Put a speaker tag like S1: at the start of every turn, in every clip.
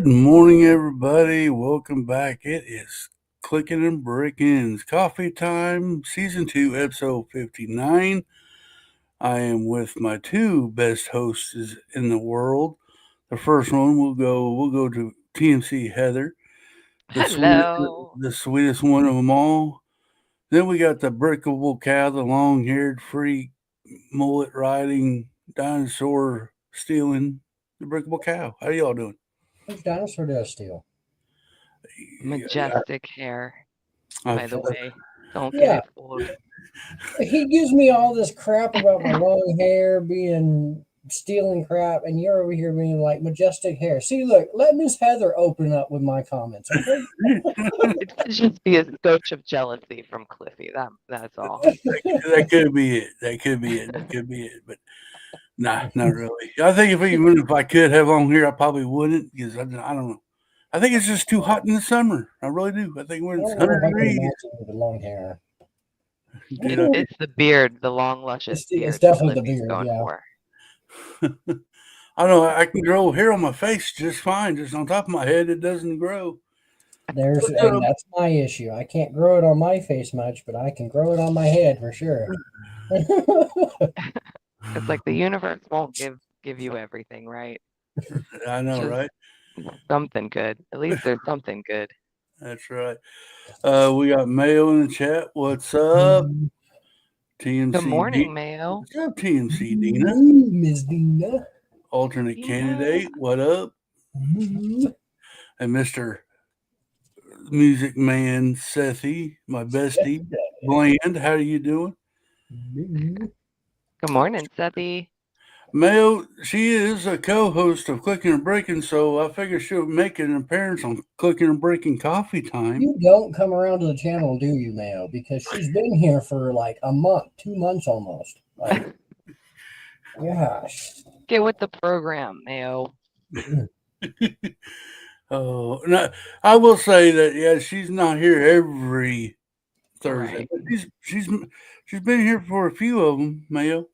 S1: Good morning, everybody. Welcome back. It is Clicking and Brickin's Coffee Time, Season 2, Episode 59. I am with my two best hosts in the world. The first one we'll go to TMC Heather,
S2: Hello.
S1: the sweetest one of them all. Then we got the Brickable Cow, the long-haired freak, mullet riding, dinosaur stealing, the Brickable Cow. How y'all doing?
S3: Which dinosaur does steal?
S2: Majestic hair,
S1: I,
S2: by the way. Don't get
S3: Yeah,
S2: it fooled.
S3: he gives me all this crap about my long hair being stealing crap, and you're over here being like majestic hair. See, look, let Miss Heather open up with my comments, okay?
S2: It could just be a scotch of jealousy from Cliffy. That's all.
S1: that could be it. That could be it. That could be it. But nah, not really. I think even if I could have long hair, I probably wouldn't because I don't know. I think it's just too hot in the summer. I really do. I think when
S3: I
S1: it's
S3: don't know
S1: 100
S3: if I can
S1: degrees,
S3: imagine with the long hair.
S2: It's the beard, the long, luscious
S3: It's
S2: beard that
S3: definitely the
S2: Cliffy's
S3: beard,
S2: going
S3: yeah.
S2: for.
S1: I don't know. I can grow hair on my face just fine. Just on top of my head, it doesn't grow.
S3: And that's my issue. I can't grow it on my face much, but I can grow it on my head for sure.
S2: It's like the universe won't give you everything, right?
S1: I know,
S2: Just
S1: right?
S2: something good. At least there's something good.
S1: That's right. We got Mayo in the chat. What's up? TMC.
S2: Good morning, Mayo.
S1: What's up, TMC Dina?
S3: Miss Dina.
S1: Alternate
S2: Dina.
S1: candidate. What up? And Mr. Music Man Sethi, my bestie. Bland, how are you doing?
S2: Good morning, Sethi.
S1: Mayo, she is a co-host of Clicking and Breaking, so I figure she'll make an appearance on Clicking and Breaking Coffee Time.
S3: You don't come around to the channel, do you, Mayo? Because she's been here for like a month, 2 months almost. Like, gosh.
S2: Get with the program, Mayo.
S1: Oh, no, I will say that yeah, she's not here every Thursday.
S2: Right.
S1: But she's been here for a few of them, Mayo.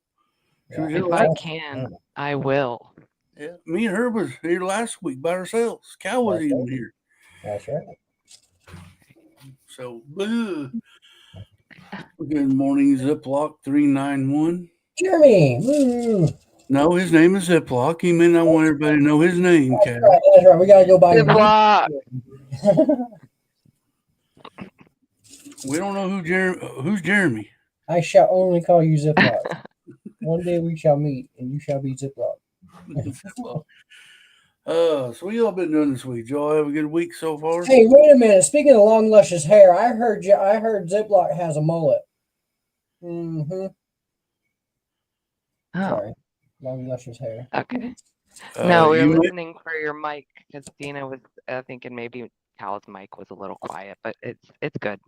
S1: She was here
S2: If I can, I will.
S1: Yeah, me and her was here last week by ourselves. Cal wasn't even here.
S3: That's right.
S1: So, good morning, Ziploc 391.
S3: Jeremy. Woo.
S1: No, his name is Ziploc. He may not want everybody to know his name, Cal.
S3: That's right. We gotta go by
S2: Ziploc.
S1: We don't know who's Jeremy.
S3: I shall only call you Ziploc. One day we shall meet, and you shall be Ziploc.
S1: Ziploc. So what y'all been doing this week? Y'all have a good week so far?
S3: Hey, wait a minute. Speaking of long, luscious hair, I heard Ziploc has a mullet. Mm-hmm.
S2: Oh,
S3: Sorry. Long, luscious hair.
S2: okay. No, we
S1: you
S2: were
S1: may-
S2: listening for your mic because Dina was thinking maybe Cal's mic was a little quiet, but it's good.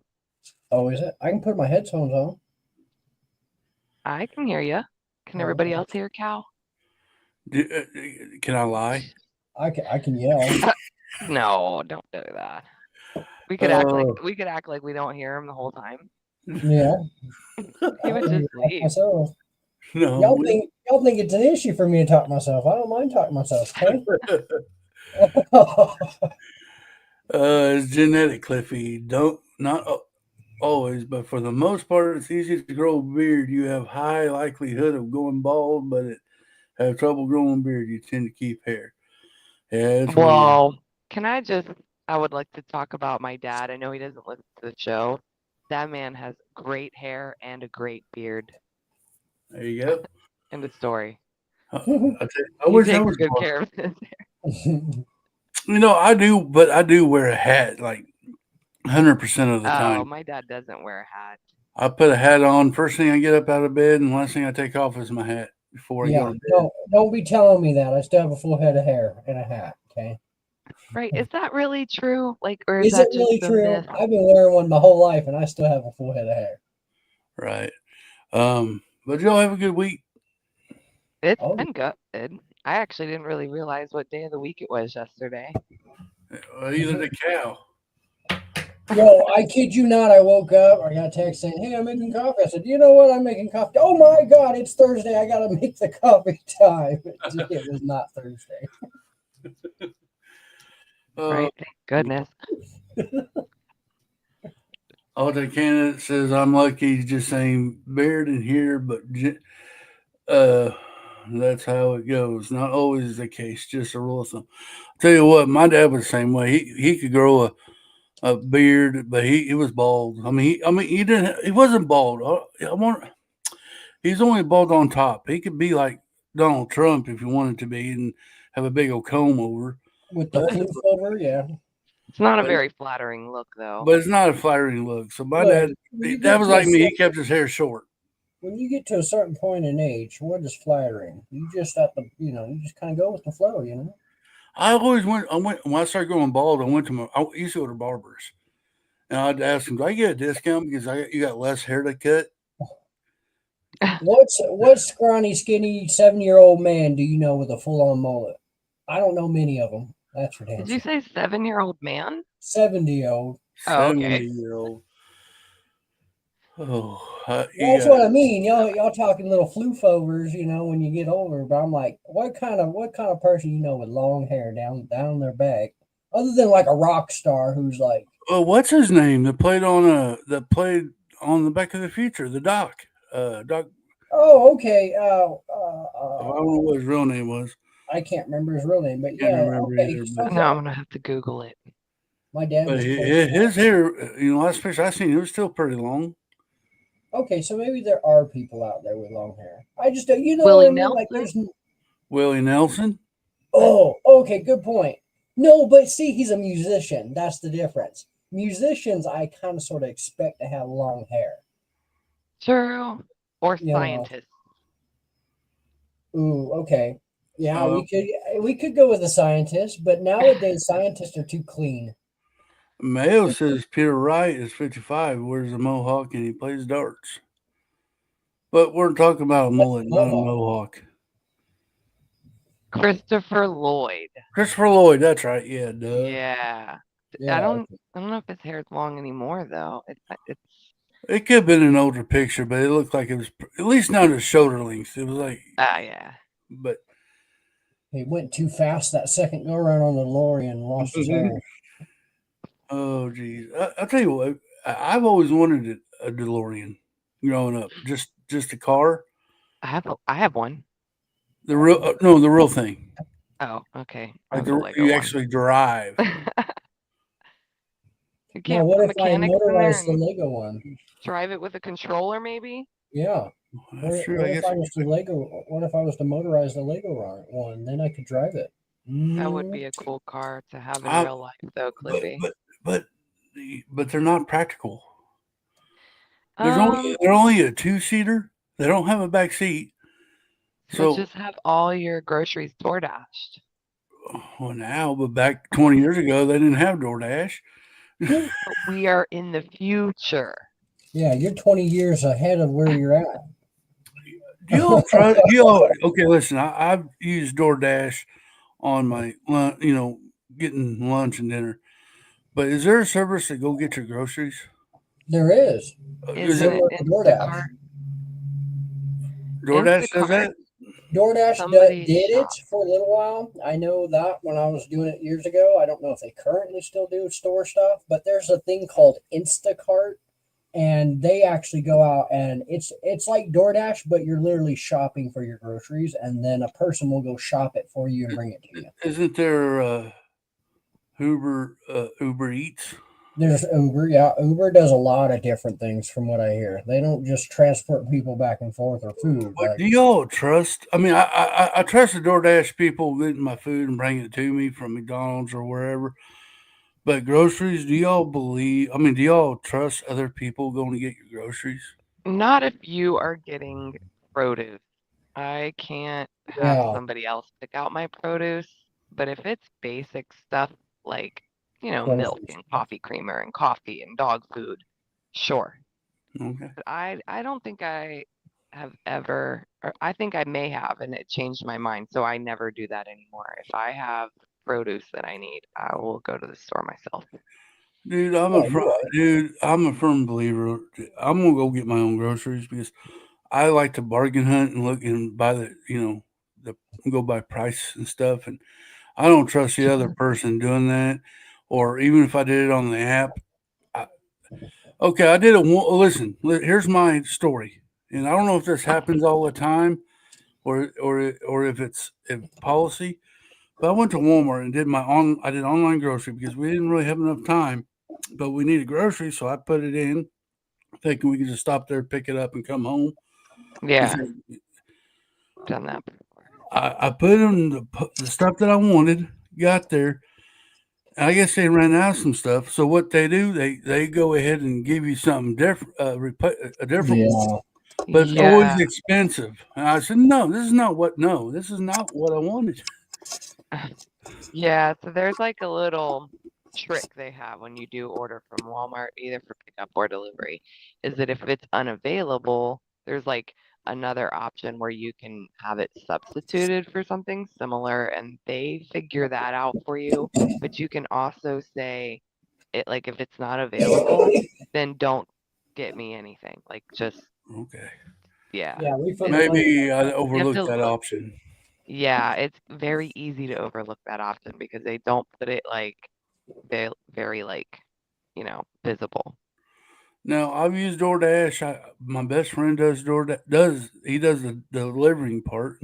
S3: Oh, is it? I can put my headphones on.
S2: I can hear you. Can everybody else hear Cal?
S1: Can I lie?
S3: I can yell.
S2: No, don't do that. We could act like we don't hear him the whole time.
S3: Yeah.
S2: He would just leave.
S3: Myself.
S1: No.
S3: Y'all think it's an issue for me to talk myself. I don't mind talking myself, okay?
S1: It's genetic, Cliffy. Not always, but for the most part, it's easy to grow a beard. You have high likelihood of going bald, but have trouble growing a beard. You tend to keep hair. Yeah, it's
S2: Well, I would like to talk about my dad. I know he doesn't listen to the show. That man has great hair and a great beard.
S1: There you go.
S2: End of story.
S1: I
S2: He
S1: wish I
S2: takes
S1: was
S2: good
S1: bald.
S2: care of his hair.
S1: I do, but I do wear a hat like 100% of the time.
S2: Oh, my dad doesn't wear a hat.
S1: I put a hat on first thing I get up out of bed, and the last thing I take off is my hat before I go to bed.
S3: No, don't be telling me that. I still have a full head of hair and a hat, okay?
S2: Right. Is that really true? Like, or is
S3: Is
S2: that
S3: it really
S2: just a
S3: true?
S2: myth?
S3: I've been wearing one my whole life, and I still have a full head of hair.
S1: Right. But y'all have a good week.
S2: It's been good. I actually didn't really realize what day of the week it was yesterday.
S1: Either the cow.
S3: Yo, I kid you not, I woke up, I got a text saying, hey, I'm making coffee. I said, you know what? I'm making coffee. Oh my God, it's Thursday. I got to make the coffee time. It was not Thursday.
S2: Right? Thank goodness.
S1: Alternate candidate says I'm lucky he's just saying Baird in here, but uh, that's how it goes. Not always the case, just a rule of thumb. Tell you what, my dad was the same way. He could grow a beard, but he was bald. He wasn't bald. He's only bald on top. He could be like Donald Trump if he wanted to be and have a big old comb over.
S3: With the floof over, yeah.
S2: It's not a
S1: But,
S2: very flattering look, though.
S1: but it's not a flattering look. So my
S3: Look,
S1: dad,
S3: when you
S1: that
S3: get
S1: was
S3: to a
S1: like me. He
S3: certain-
S1: kept his hair short.
S3: when you get to a certain point in age, what is flattering? You just have to, you just kind of go with the flow,
S1: I went when I started going bald. I used to go to barbers, and I'd ask them, "Do I get a discount because you got less hair to cut?"
S3: What scrawny, skinny 7-year-old man do you know with a full-on mullet? I don't know many of them. That's for damn
S2: Did you
S3: sure.
S2: say 7-year-old man?
S3: 70-year-old.
S2: Oh, okay.
S1: 70-year-old. Oh,
S3: That's what I mean. Y'all talking little floof overs, when you get older. But I'm like, what kind of person with long hair down their back, other than like a rock star who's like,
S1: what's his name that played on the Back of the Future? The Doc. Doc.
S3: oh, okay.
S1: I don't know what his real name was.
S3: I can't remember his real name, but
S1: Can't
S3: yeah,
S1: remember
S3: okay.
S1: either,
S3: So
S1: but-
S2: No, I'm gonna have to Google it.
S3: my dad
S1: But
S3: was
S1: his hair, last picture I seen, it was still pretty long.
S3: okay. So maybe there are people out there with long hair. I just don't,
S2: Willie
S3: what I mean? Like there's
S1: Willie Nelson.
S3: oh, okay, good point. No, but see, he's a musician. That's the difference. Musicians, I kind of sort of expect to have long hair.
S2: True. Or
S3: You know.
S2: scientist.
S3: Ooh, okay. Yeah, we could go with a scientist, but nowadays scientists are too clean.
S1: Mayo says Peter Wright is 55, wears a mohawk, and he plays darts. But we're talking about a mullet, not a mohawk.
S2: Christopher Lloyd.
S1: Christopher Lloyd, that's right. Yeah, duh.
S2: Yeah.
S3: Yeah,
S2: I don't know if his hair is long anymore though. It's
S1: It could have been an older picture, but it looked like it was at least not at shoulder length. It was like,
S2: yeah.
S1: but
S3: he went too fast that second go around on the lorry and lost his hair.
S1: oh geez, I'll tell you what, I've always wanted a DeLorean growing up. Just a car.
S2: I have one.
S1: The real thing.
S2: Oh, okay.
S1: Like
S2: you
S1: actually drive.
S2: You
S3: Now,
S2: can't
S3: what
S2: put
S3: if I
S2: mechanics in there
S3: motorized the
S2: and
S3: Lego one?
S2: drive it with a controller, maybe?
S3: Yeah.
S1: That's true.
S3: What if I was to motorize the Lego one? Then I could drive it.
S2: That would be a cool car to have in real life, though, Clippy.
S1: But they're not practical. They're only a 2-seater. They don't have a back seat.
S2: So just have all your groceries DoorDashed.
S1: Well, now, but back 20 years ago, they didn't have DoorDash.
S2: But we are in the future.
S3: Yeah, you're 20 years ahead of where you're at.
S1: Okay, listen, I've used DoorDash on my getting lunch and dinner. But is there a service that go get your groceries?
S3: There is.
S1: Is it
S3: DoorDash?
S1: DoorDash does that?
S3: DoorDash did it for a little while. I know that when I was doing it years ago. I don't know if they currently still do store stuff, but there's a thing called Instacart, and they actually go out and it's like DoorDash, but you're literally shopping for your groceries, and then a person will go shop it for you and bring it to you.
S1: Isn't there Uber Eats?
S3: There's Uber. Yeah, Uber does a lot of different things from what I hear. They don't just transport people back and forth or food.
S1: But do y'all trust? I mean, I trust the DoorDash people getting my food and bringing it to me from McDonald's or wherever. But groceries, do y'all trust other people going to get your groceries?
S2: Not if you are getting produce. I can't have somebody else pick out my produce. But if it's basic stuff like, milk and coffee creamer and coffee and dog food, sure.
S1: Okay.
S2: But I don't think I have ever, or I think I may have, and it changed my mind. So I never do that anymore. If I have produce that I need, I will go to the store myself.
S1: Dude, I'm a firm believer. I'm gonna go get my own groceries because I like to bargain hunt and look and buy go by price and stuff. And I don't trust the other person doing that. Or even if I did it on the app, I, okay, I did it. Listen, here's my story, and I don't know if this happens all the time, or if it's a policy. But I went to Walmart and I did online grocery because we didn't really have enough time, but we needed groceries, so I put it in, thinking we could just stop there, pick it up, and come home.
S2: Yeah, done that before.
S1: I put in the stuff that I wanted, got there. I guess they ran out of some stuff. So what they do, they go ahead and give you something different, a different one, but it's always
S2: Yeah.
S1: expensive. And I said, no, this is not what. No, this is not what I wanted.
S2: Yeah, so there's like a little trick they have when you do order from Walmart, either for pickup or delivery, is that if it's unavailable, there's like another option where you can have it substituted for something similar, and they figure that out for you. But you can also say it like if it's not available, then don't get me anything. Like just
S1: Okay,
S2: yeah.
S1: maybe I
S2: You have
S1: overlooked
S2: to
S1: that
S2: look.
S1: option.
S2: Yeah, it's very easy to overlook that option because they don't put it like very like, visible.
S1: Now I've used DoorDash. My best friend does DoorDash. He does the delivering part,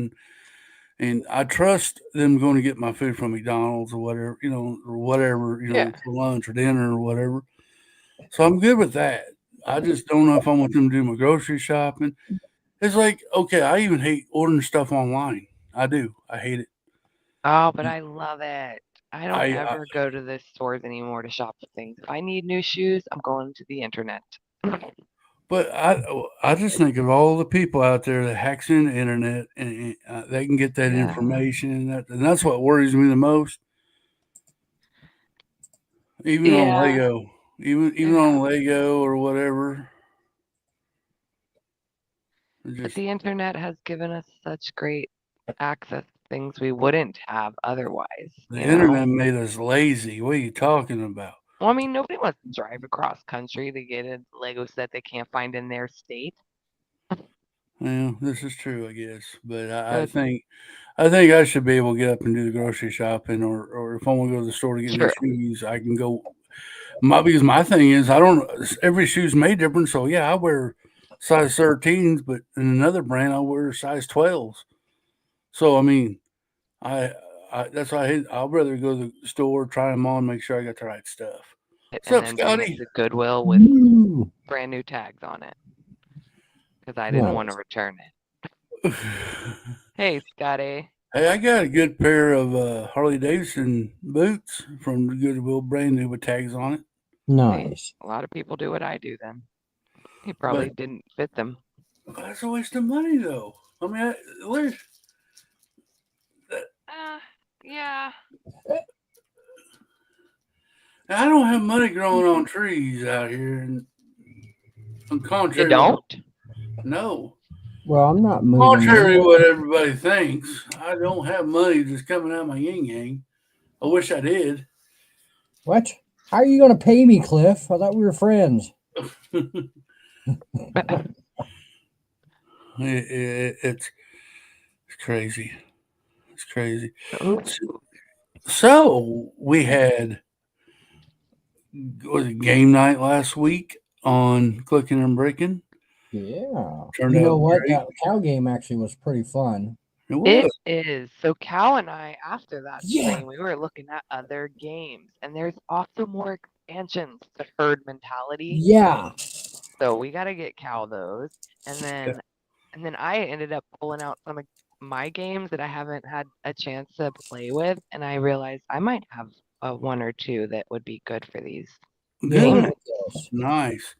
S1: and I trust them going to get my food from McDonald's or whatever,
S2: Yeah.
S1: for lunch or dinner or whatever. So I'm good with that. I just don't know if I want them to do my grocery shopping. It's like, okay, I even hate ordering stuff online. I do. I hate it.
S2: Oh, but I love it. I don't
S1: I
S2: ever go to the stores anymore to shop for things. If I need new shoes, I'm going to the internet.
S1: but I just think of all the people out there that hacks in the internet and they can get that
S2: Yeah.
S1: information and that's what worries me the most. Even on
S2: Yeah.
S1: Lego, even on Lego or whatever.
S2: But
S1: Just
S2: the internet has given us such great access to things we wouldn't have otherwise,
S1: the internet made us lazy. What are you talking about?
S2: Well, I mean, nobody wants to drive across country to get a Lego set they can't find in their state.
S1: Well, this is true, I guess. But I
S2: But
S1: think I should be able to get up and do the grocery shopping, or if I want to go to the store to get new
S2: true.
S1: shoes, I can go. Because my thing is, I don't. Every shoe's made different, so yeah, I wear size 13s, but in another brand, I wear size 12s. So I mean, I, that's why I'll rather go to the store, try them on, make sure I got the right stuff. What's
S2: And
S1: up,
S2: then bring it
S1: Scotty?
S2: to Goodwill with brand new tags on it because I didn't want to return it. Hey, Scotty.
S1: Hey, I got a good pair of Harley Davidson boots from the Goodwill, brand new with tags on it.
S3: Nice.
S2: A lot of people do what I do then. He probably
S1: But
S2: didn't fit them.
S1: that's a waste of money, though. I mean,
S2: Yeah.
S1: I don't have money growing on trees out here, and on
S2: You
S1: contrary,
S2: don't?
S1: no.
S3: Well, I'm not moving.
S1: Contrary to what everybody thinks, I don't have money just coming out of my yin yang. I wish I did.
S3: What? How are you going to pay me, Cliff? I thought we were friends.
S1: It's crazy. It's crazy.
S2: Ooh.
S1: So we had was it game night last week on Clicking and Bricken.
S3: Yeah.
S1: Turned
S3: You know
S1: out
S3: what?
S1: great.
S3: That cow game actually was pretty fun.
S1: It
S2: It
S1: was.
S2: is. So Cal and I, after that
S3: Yeah.
S2: stream, we were looking at other games, and there's also more expansions to herd mentality.
S3: Yeah.
S2: So we got to get Cal those, and then I ended up pulling out some of my games that I haven't had a chance to play with, and I realized I might have one or two that would be good for these game
S1: Good.
S2: nights.
S1: Nice.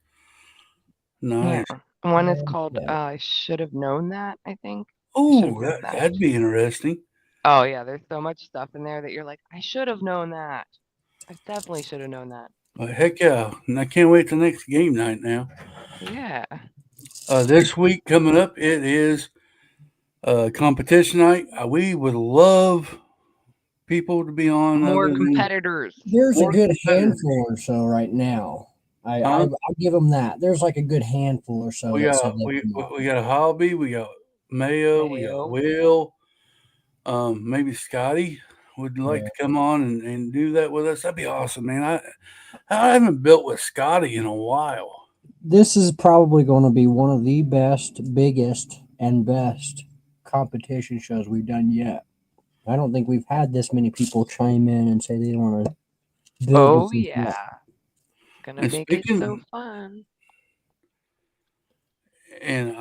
S1: Nice.
S2: Yeah. One is called I Should Have Known That, I think.
S1: Oh, that'd be interesting.
S2: Oh, yeah. There's so much stuff in there that you're like, I should have known that. I definitely should have known that.
S1: Heck yeah. And I can't wait till next game night now.
S2: Yeah.
S1: This week coming up, it is competition night. We would love people to be on.
S2: More competitors.
S3: There's a good handful or so right now. I'll give them that. There's like a good handful or so.
S1: We got a Hobby. We got Mayo. We got Will. Maybe Scotty. would like to come on and do that with us, that'd be awesome, man. I haven't built with Scotty in a while.
S3: This is probably going to be one of the biggest, and best competition shows we've done yet. I don't think we've had this many people chime in and say they want to build with us
S2: yeah.
S3: yet.
S2: Gonna make it so fun.
S1: And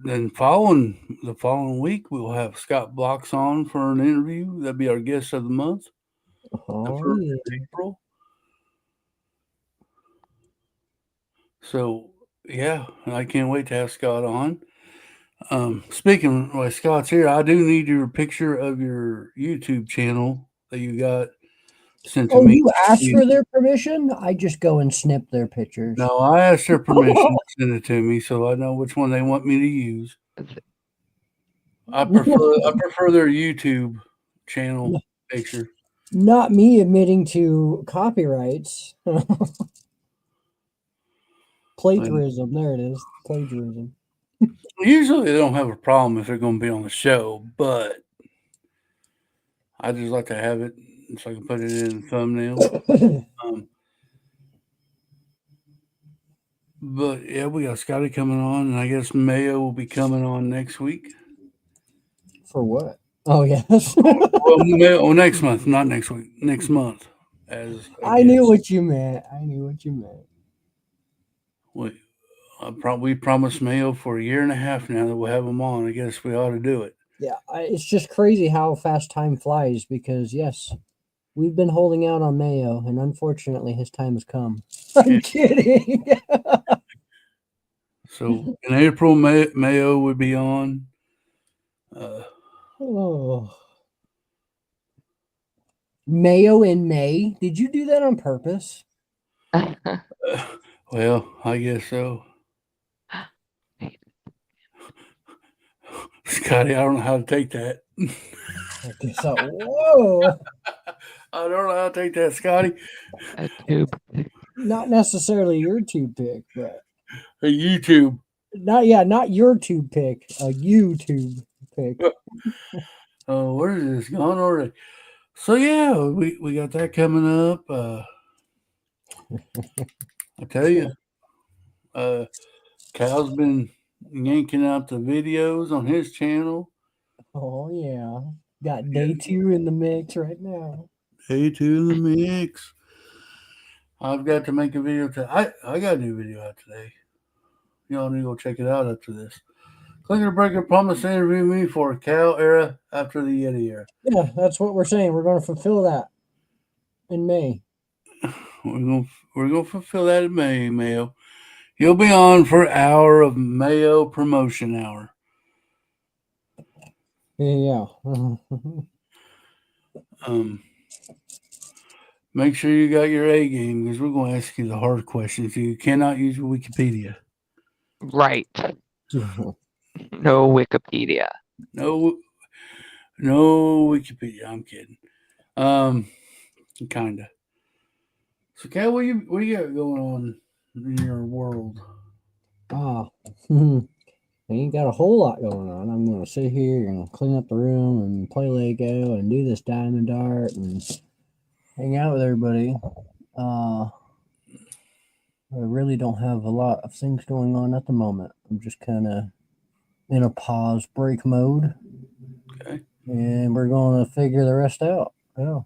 S1: then the following week, we'll have Scott Blocks on for an interview. That'd be our guest of the month. The first of April. So yeah, I can't wait to have Scott on. Speaking while Scott's here, I do need your picture of your YouTube channel that you got sent to me.
S3: You asked for their permission? I just go and snip their pictures.
S1: No, I asked their permission to send it to me so I know which one they want me to use. I prefer their YouTube channel picture.
S3: Not me admitting to copyrights. Plagiarism. There it is. Plagiarism.
S1: Usually they don't have a problem if they're going to be on the show, but I just like to have it so I can put it in the thumbnail. But yeah, we got Scotty coming on, and I guess Mayo will be coming on next week.
S3: For what? Oh, yes.
S1: well, next month, not next week. Next month.
S3: I knew what you meant.
S1: We promised Mayo for a year and a half now that we'll have him on. I guess we ought to do it.
S3: Yeah, it's just crazy how fast time flies because, yes, we've been holding out on Mayo, and unfortunately his time has come. I'm kidding.
S1: So in April, Mayo would be on.
S3: Mayo in May? Did you do that on purpose?
S1: Well, I guess so. Scotty, I don't know how to take that.
S3: Whoa.
S1: I don't know how to take that, Scotty.
S2: A tube.
S3: Not necessarily your tube pick, but
S1: a YouTube.
S3: Not your tube pick. A YouTube pick.
S1: Oh, where is this gone already? So yeah, we got that coming up. I tell you, Cal's been yanking out the videos on his channel.
S3: Oh yeah, got day 2 in the mix right now.
S1: Day 2 in the mix. I've got to make a video today. I got a new video out today. Y'all need to go check it out after this. Clicken Bricken promised to interview me for a Cal era after the Yeti era.
S3: Yeah, that's what we're saying. We're going to fulfill that in May.
S1: We're gonna fulfill that in May, Mayo. You'll be on for an hour of Mayo promotion hour.
S3: Yeah.
S1: Make sure you got your A game because we're going to ask you the hard questions. You cannot use Wikipedia.
S2: Right. No Wikipedia.
S1: No Wikipedia. I'm kidding. Kinda. So, Cal, what you got going on in your world?
S3: I ain't got a whole lot going on. I'm going to sit here and clean up the room and play Lego and do this diamond dart and hang out with everybody. I really don't have a lot of things going on at the moment. I'm just kind of in a pause break mode.
S1: Okay.
S3: And we're going to figure the rest out. Yeah.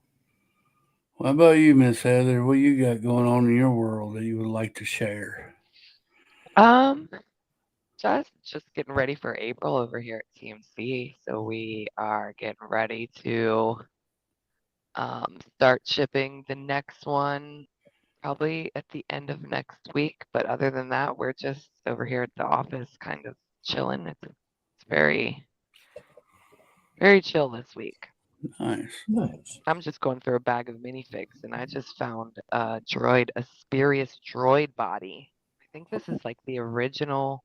S1: What about you, Miss Heather? What you got going on in your world that you would like to share?
S2: Just getting ready for April over here at TMC. So we are getting ready to start shipping the next one probably at the end of next week. But other than that, we're just over here at the office kind of chilling. It's very, very chill this week.
S1: Nice.
S2: I'm just going through a bag of minifigs and I just found a Spurious droid body. I think this is like the original,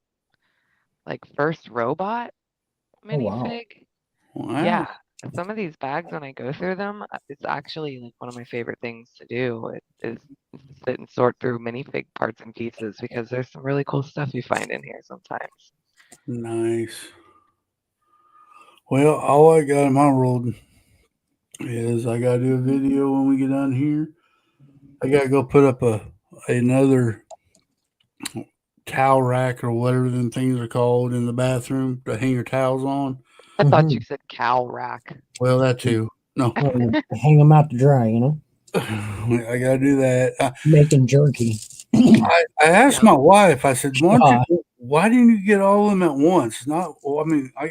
S2: like first robot minifig.
S1: Wow.
S2: Yeah. Some of these bags, when I go through them, it's actually like one of my favorite things to do. It is sit and sort through minifig parts and pieces because there's some really cool stuff you find in here sometimes.
S1: Nice. Well, all I got in my world is I gotta do a video when we get done here. I gotta go put up another towel rack or whatever them things are called in the bathroom to hang your towels on.
S2: I thought you said cow rack.
S1: Well, that too. No,
S3: hang them out to dry.
S1: I gotta do that.
S3: Making jerky.
S1: I asked my wife. I said, "Why didn't you get all of them at once?" Not. Well, I mean, I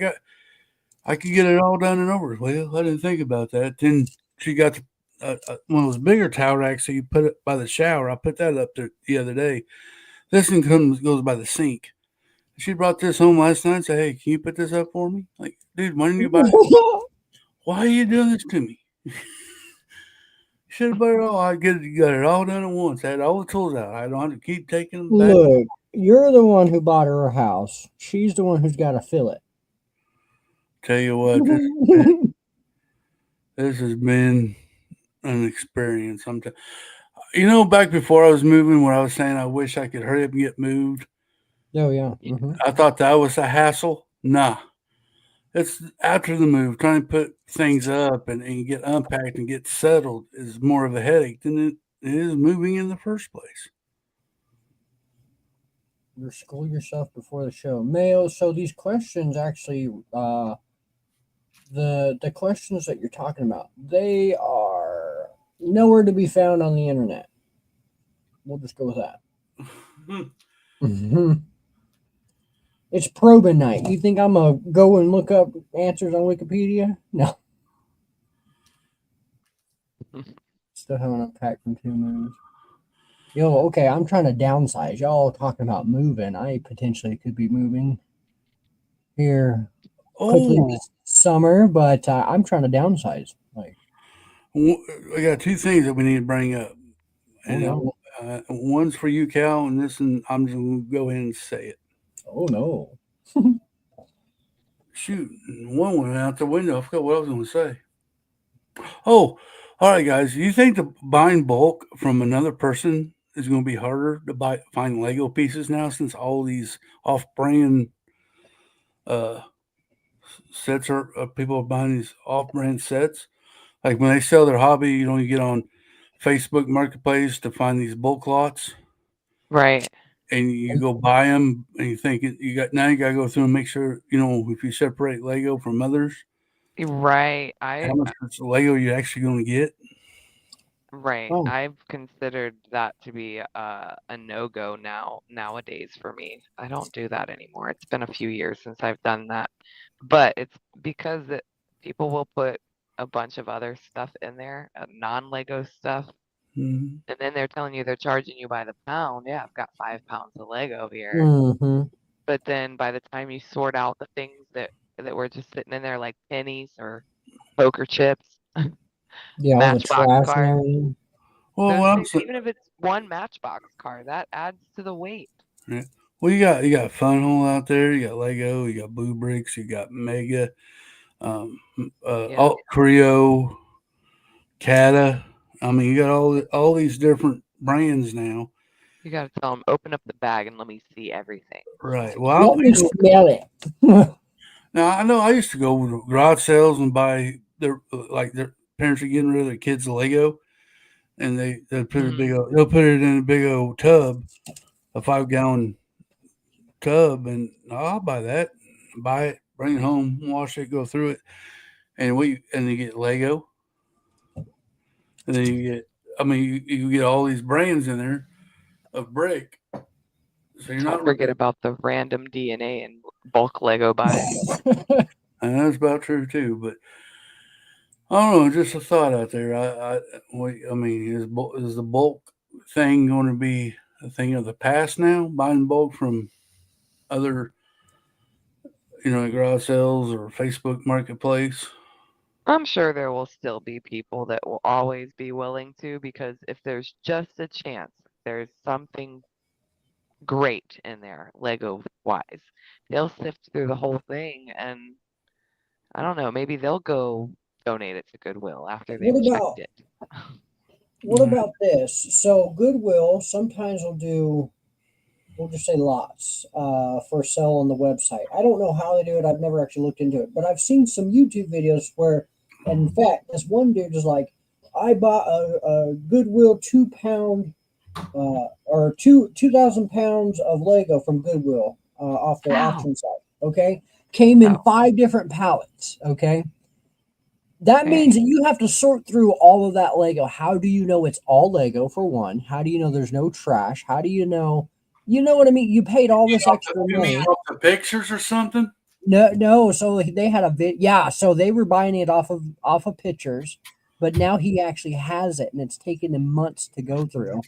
S1: could get it all done and over. Well, I didn't think about that. Then she got one of those bigger towel racks, so you put it by the shower. I put that up there the other day. This one goes by the sink. She brought this home last night and said, "Hey, can you put this up for me?" Like, dude, why didn't you buy it? Why are you doing this to me? Should have bought it all. Got it all done at once. I had all the tools out. I don't have to keep taking them back.
S3: Look, you're the one who bought her a house. She's the one who's got to fill it.
S1: Tell you what, this has been an experience. Back before I was moving, where I was saying I wish I could hurry up and get moved.
S3: Oh yeah.
S1: I thought that was a hassle. Nah, it's after the move, trying to put things up and get unpacked and get settled is more of a headache than it is moving in the first place.
S3: You school yourself before the show, Mayo. So these questions actually, the questions that you're talking about, they are nowhere to be found on the internet. We'll just go with that. It's probing night. You think I'm gonna go and look up answers on Wikipedia? No. Still haven't unpacked from 2 moves. Yo, okay, I'm trying to downsize. Y'all talking about moving. I potentially could be moving here quickly this summer, but I'm trying to downsize. Like,
S1: I got 2 things that we need to bring up. And
S3: no.
S1: One's for you, Cal, and this one I'm just going to go ahead and say it.
S3: Oh, no.
S1: Shoot, one went out the window. I forgot what I was going to say. Oh, all right, guys. You think the buying bulk from another person is going to be harder to find Lego pieces now, since all these off-brand sets people are buying these off-brand sets? Like when they sell their hobby, you get on Facebook Marketplace to find these bulk lots,
S2: right?
S1: And you go buy them, and you think you got to go through and make sure if you separate Lego from others,
S2: right?
S1: How much Lego you're actually going to get.
S2: Right. Oh. I've considered that to be a no-go nowadays for me. I don't do that anymore. It's been a few years since I've done that. But it's because people will put a bunch of other stuff in there, non-Lego stuff.
S1: Mm-hmm.
S2: And then they're telling you they're charging you by the pound. Yeah, I've got 5 pounds of Lego here.
S3: Mm-hmm.
S2: But then by the time you sort out the things that were just sitting in there like pennies or poker chips,
S3: yeah,
S2: Matchbox card.
S1: Well,
S2: things, even if it's one Matchbox card, that adds to the weight.
S1: Yeah. Well, you got Fun Hole out there. You got Lego. You got Blue Bricks. You got Mega, Creo, Cata. I mean, you got all these different brands now.
S2: You got to tell them, open up the bag and let me see everything.
S1: Right. Well,
S3: let me smell it.
S1: Now I know I used to go to garage sales and buy their parents are getting rid of their kids' Lego, and they'll put it in a big old tub, a 5-gallon tub, and I'll buy that, buy it, bring it home, wash it, go through it, and you get Lego, and then you get all these brands in there of brick. So you're
S2: Don't forget about the random DNA and bulk Lego buys.
S1: And that's about true too, but I don't know, just a thought out there. I mean, is the bulk thing going to be a thing of the past now? Buying bulk from other, garage sales or Facebook Marketplace?
S2: I'm sure there will still be people that will always be willing to, because if there's just a chance, there's something great in there, Lego wise, they'll sift through the whole thing, and I don't know, maybe they'll go donate it to Goodwill after they've checked it.
S3: What about this? So Goodwill sometimes will do, we'll just say lots for sale on the website. I don't know how they do it. I've never actually looked into it, but I've seen some YouTube videos where in fact, this one dude is like, I bought a Goodwill 2 pound or 2,000 pounds of Lego from Goodwill off their auction site. Okay, came in 5 different pallets. Okay, that means that you have to sort through all of that Lego. How do you know it's all Lego for one? How do you know there's no trash? How do you know? You know what I mean? You paid all this extra money.
S1: You mean off the pictures or something?
S3: No. So they had yeah. So they were buying it off of pictures, but now he actually has it, and it's taken him months to go through.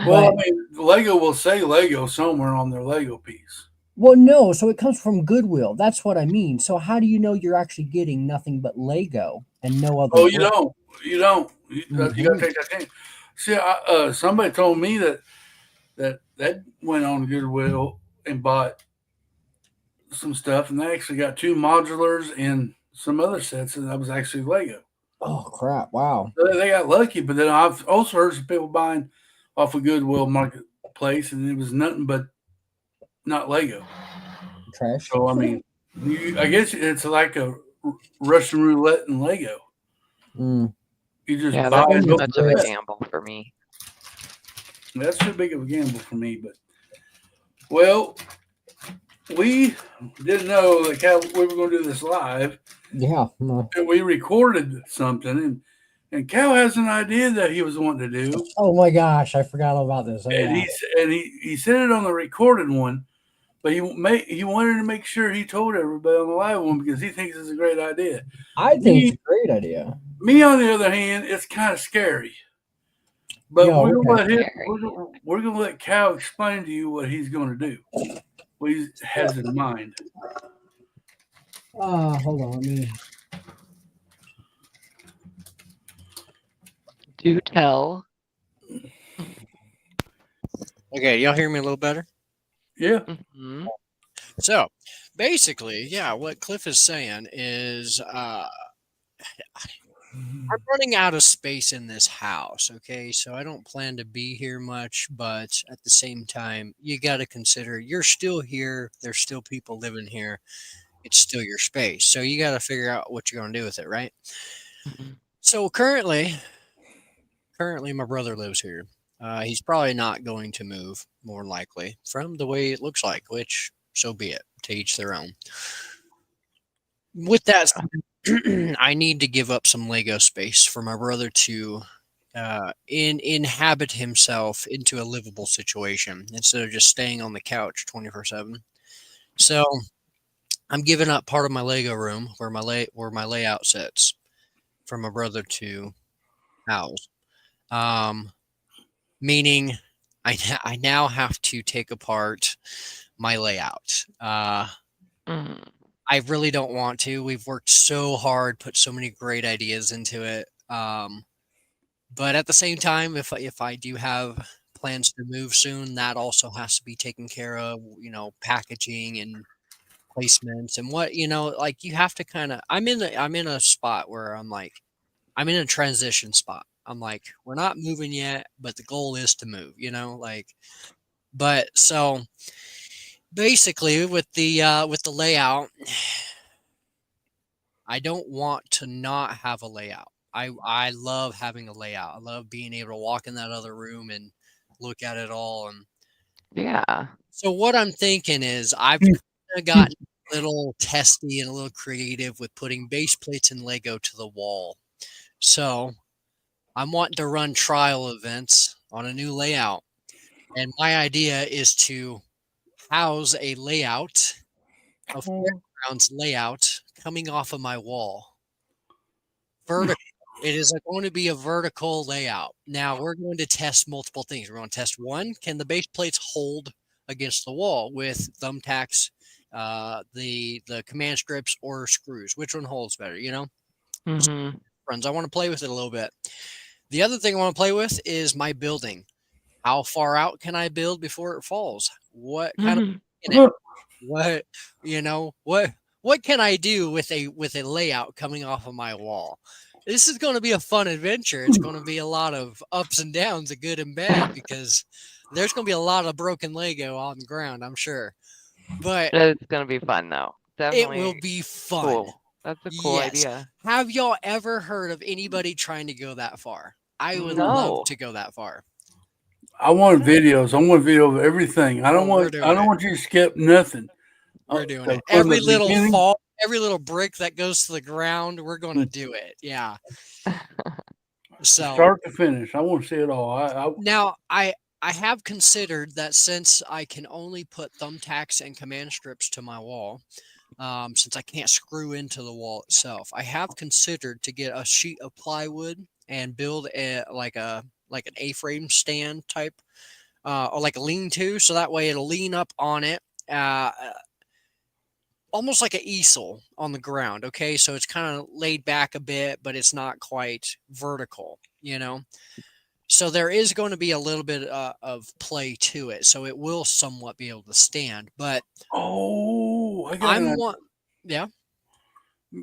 S1: Well, I mean, Lego will say Lego somewhere on their Lego piece.
S3: Well, no. So it comes from Goodwill. That's what I mean. So how do you know you're actually getting nothing but Lego and no other?
S1: Oh, you don't. You don't. You got to take that thing. See, somebody told me that went on Goodwill and bought some stuff, and they actually got 2 modulars and some other sets, and that was actually Lego.
S3: Oh crap! Wow.
S1: So they got lucky, but then I've also heard some people buying off a Goodwill marketplace, and it was nothing but not Lego.
S3: Trash.
S1: So I mean, I guess it's like a Russian roulette and Lego.
S3: Mm.
S1: You just
S2: Yeah,
S1: buy
S2: that's
S1: it.
S2: too much of a gamble for me.
S1: That's too big of a gamble for me. But well, we didn't know that we were going to do this live.
S3: Yeah.
S1: And we recorded something, and Cal has an idea that he was wanting to do.
S3: Oh my gosh, I forgot all about this.
S1: And he said it on the recorded one, but he wanted to make sure he told everybody on the live one because he thinks it's a great idea.
S3: I think it's a great idea.
S1: Me, on the other hand, it's kind of scary. But we're gonna let Cal explain to you what he's going to do, what he has in mind.
S3: Hold on, let me.
S2: Do tell.
S4: Okay, y'all hear me a little better?
S1: Yeah.
S2: Mm-hmm.
S4: So, basically, yeah, what Cliff is saying is I'm running out of space in this house, okay? So I don't plan to be here much, but at the same time, you got to consider you're still here. There's still people living here. It's still your space. So you got to figure out what you're going to do with it, right?
S2: Mm-hmm.
S4: So currently my brother lives here. He's probably not going to move, more likely, from the way it looks like, which, so be it, to each their own. With that said, I need to give up some Lego space for my brother to inhabit himself into a livable situation instead of just staying on the couch 24/7. So I'm giving up part of my Lego room where my layout sits for my brother to house. Meaning I now have to take apart my layout. I really don't want to. We've worked so hard, put so many great ideas into it. But at the same time, if I do have plans to move soon, that also has to be taken care of, packaging and placements and what, like you have to kind of, I'm in a spot where I'm in a transition spot. I'm like, we're not moving yet, but the goal is to move, but so basically with the layout, I don't want to not have a layout. I love having a layout. I love being able to walk in that other room and look at it all. And
S2: yeah.
S4: So what I'm thinking is I've gotten a little testy and a little creative with putting base plates and Lego to the wall. So I'm wanting to run trial events on a new layout. And my idea is to house a layout, a fairgrounds layout coming off of my wall. Vertical. It is going to be a vertical layout. Now we're going to test multiple things. We're going to test one, can the base plates hold against the wall with thumbtacks, the command strips or screws? Which one holds better,
S2: Mm-hmm.
S4: Friends, I want to play with it a little bit. The other thing I want to play with is my building. How far out can I build before it falls? What kind of what can I do with a layout coming off of my wall? This is going to be a fun adventure. It's going to be a lot of ups and downs, a good and bad, because there's going to be a lot of broken Lego on the ground, I'm sure. But
S2: it's going to be fun, though. Definitely,
S4: it will be fun.
S2: Cool. That's a cool idea.
S4: Have y'all ever heard of anybody trying to go that far? I would love
S2: No.
S4: to go that far.
S1: I want videos. I want video of everything. I don't
S4: we're
S1: want.
S4: doing
S1: I don't
S4: it.
S1: want you to skip nothing.
S4: We're doing
S1: So
S4: it.
S1: from
S4: Every
S1: the
S4: little
S1: beginning-
S4: fall, every little brick that goes to the ground, we're going to do it. Yeah. So
S1: start to finish. I want to see it all.
S4: now I have considered that since I can only put thumbtacks and command strips to my wall, since I can't screw into the wall itself, I have considered to get a sheet of plywood and build like an A-frame stand type, or like a lean-to, so that way it'll lean up on it, almost like an easel on the ground. Okay, so it's kind of laid back a bit, but it's not quite vertical, you know. So there is going to be a little bit of play to it, so it will somewhat be able to stand. But
S1: I got.
S4: Yeah.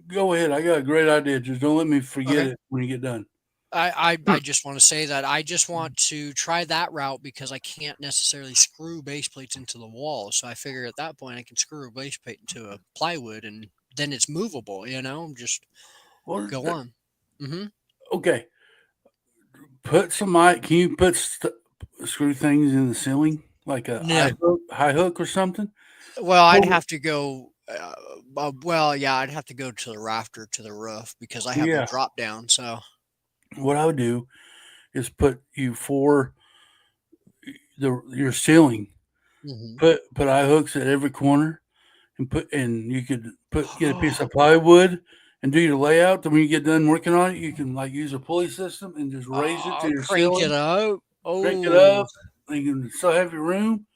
S1: Go ahead. I got a great idea. Just don't let me forget it when you get done.
S4: I just want to say that I just want to try that route because I can't necessarily screw base plates into the wall. So I figure at that point I can screw a base plate into a plywood and then it's movable, you know, just go on. Mm-hmm.
S1: Okay. Put some can you put screw things in the ceiling like a high hook or something?
S4: Well, I'd have to go. I'd have to go to the rafter to the roof because I have a drop down. So
S1: what I would do is put you for your ceiling.
S4: Mm-hmm.
S1: Put eye hooks at every corner, and you could get a piece of plywood and do your layout. Then when you get done working on it, you can like use a pulley system and just raise it to your
S4: crank
S1: ceiling.
S4: it up.
S1: Crank it up. And you can still have your room.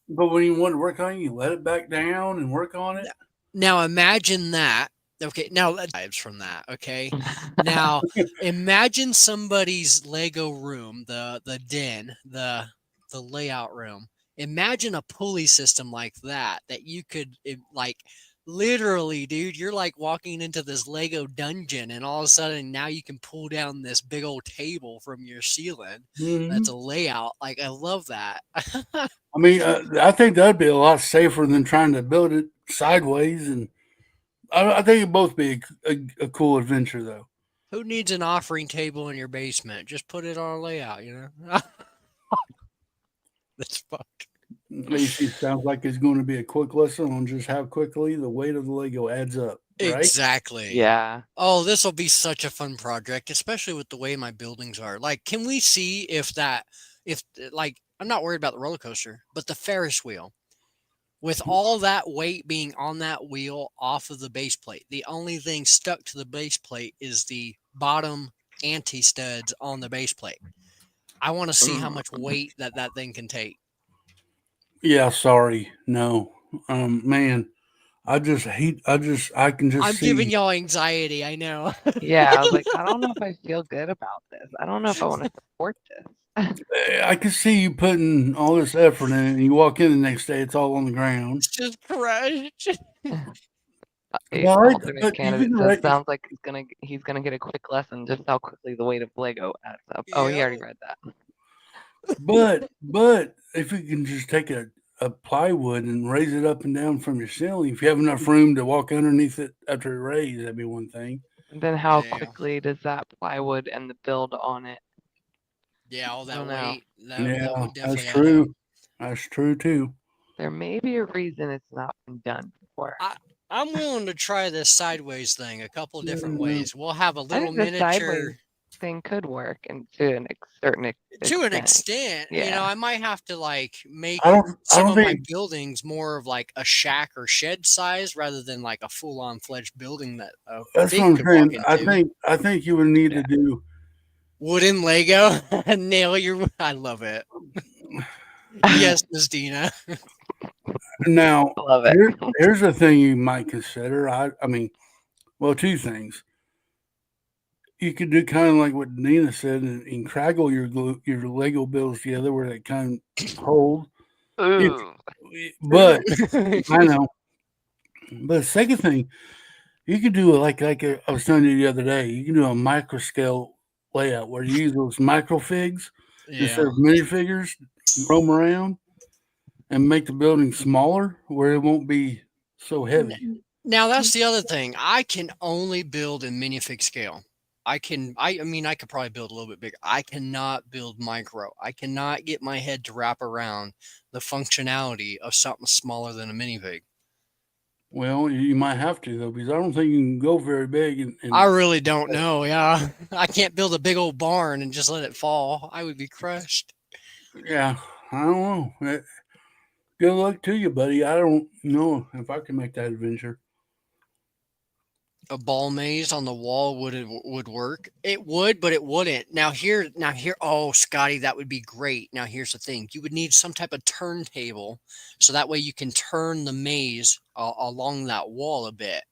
S1: But when you want to work on it, you let it back down and work on it.
S4: Now imagine that. Okay, now vibes from that. Okay, now imagine somebody's Lego room, the den, the layout room. Imagine a pulley system like that you could like literally, dude. You're like walking into this Lego dungeon, and all of a sudden now you can pull down this big old table from your ceiling.
S1: Mm-hmm.
S4: That's a layout. Like I love that.
S1: I mean, I think that'd be a lot safer than trying to build it sideways, and I think it'd both be a cool adventure, though.
S4: Who needs an offering table in your basement? Just put it on a layout, you know? That's fuck.
S1: It sounds like it's going to be a quick lesson on just how quickly the weight of the Lego adds up. Right?
S4: Exactly.
S2: Yeah.
S4: Oh, this will be such a fun project, especially with the way my buildings are. Like, can we see if I'm not worried about the roller coaster, but the Ferris wheel, with all that weight being on that wheel off of the base plate, the only thing stuck to the base plate is the bottom anti-studs on the base plate. I want to see how much weight that thing can take.
S1: Yeah, sorry. No. Man, I can just
S4: I'm
S1: see.
S4: giving y'all anxiety, I know.
S2: Yeah, I was like, I don't know if I feel good about this. I don't know if I want to support this.
S1: I can see you putting all this effort in it, and you walk in the next day, it's all on the ground.
S4: It's just crushed.
S2: Alternate candidate just sounds like he's gonna get a quick lesson just how quickly the weight of Lego adds up. Oh, he already read that.
S1: But if you can just take a plywood and raise it up and down from your ceiling, if you have enough room to walk underneath it after it raised, that'd be one thing.
S2: And then how quickly does that plywood and the build on it?
S4: Yeah, all that weight.
S1: That's true. That's true too.
S2: There may be a reason it's not been done before.
S4: I'm willing to try this sideways thing a couple of different ways. We'll have a little miniature
S2: thing could work, and to an extent.
S4: Yeah. You know, I might have to like make my buildings more of like a shack or shed size rather than like a full-on fledged building that
S1: that's what I'm saying. I think you would need to do
S4: wooden Lego. Nail your. I love it. Yes, Ms. Dina.
S1: Now,
S2: love it.
S1: Here's the thing you might consider. I mean, well, two things. You could do kind of like what Nina said and craggle your Lego builds together where they kind of hold. But I know. But the second thing, you could do like I was telling you the other day. You can do a micro scale layout where you use those microfigs instead of minifigures, roam around and make the building smaller where it won't be so heavy.
S4: Now that's the other thing. I can only build in minifig scale. I mean, I could probably build a little bit bigger. I cannot build micro. I cannot get my head to wrap around the functionality of something smaller than a minifig.
S1: Well, you might have to though, because I don't think you can go very big.
S4: I really don't know. Yeah, I can't build a big old barn and just let it fall. I would be crushed.
S1: Yeah, I don't know. Good luck to you, buddy. I don't know if I can make that adventure.
S4: A ball maze on the wall would work. It would, but it wouldn't. Now here. Oh, Scotty, that would be great. Now here's the thing: you would need some type of turntable, so that way you can turn the maze along that wall a bit.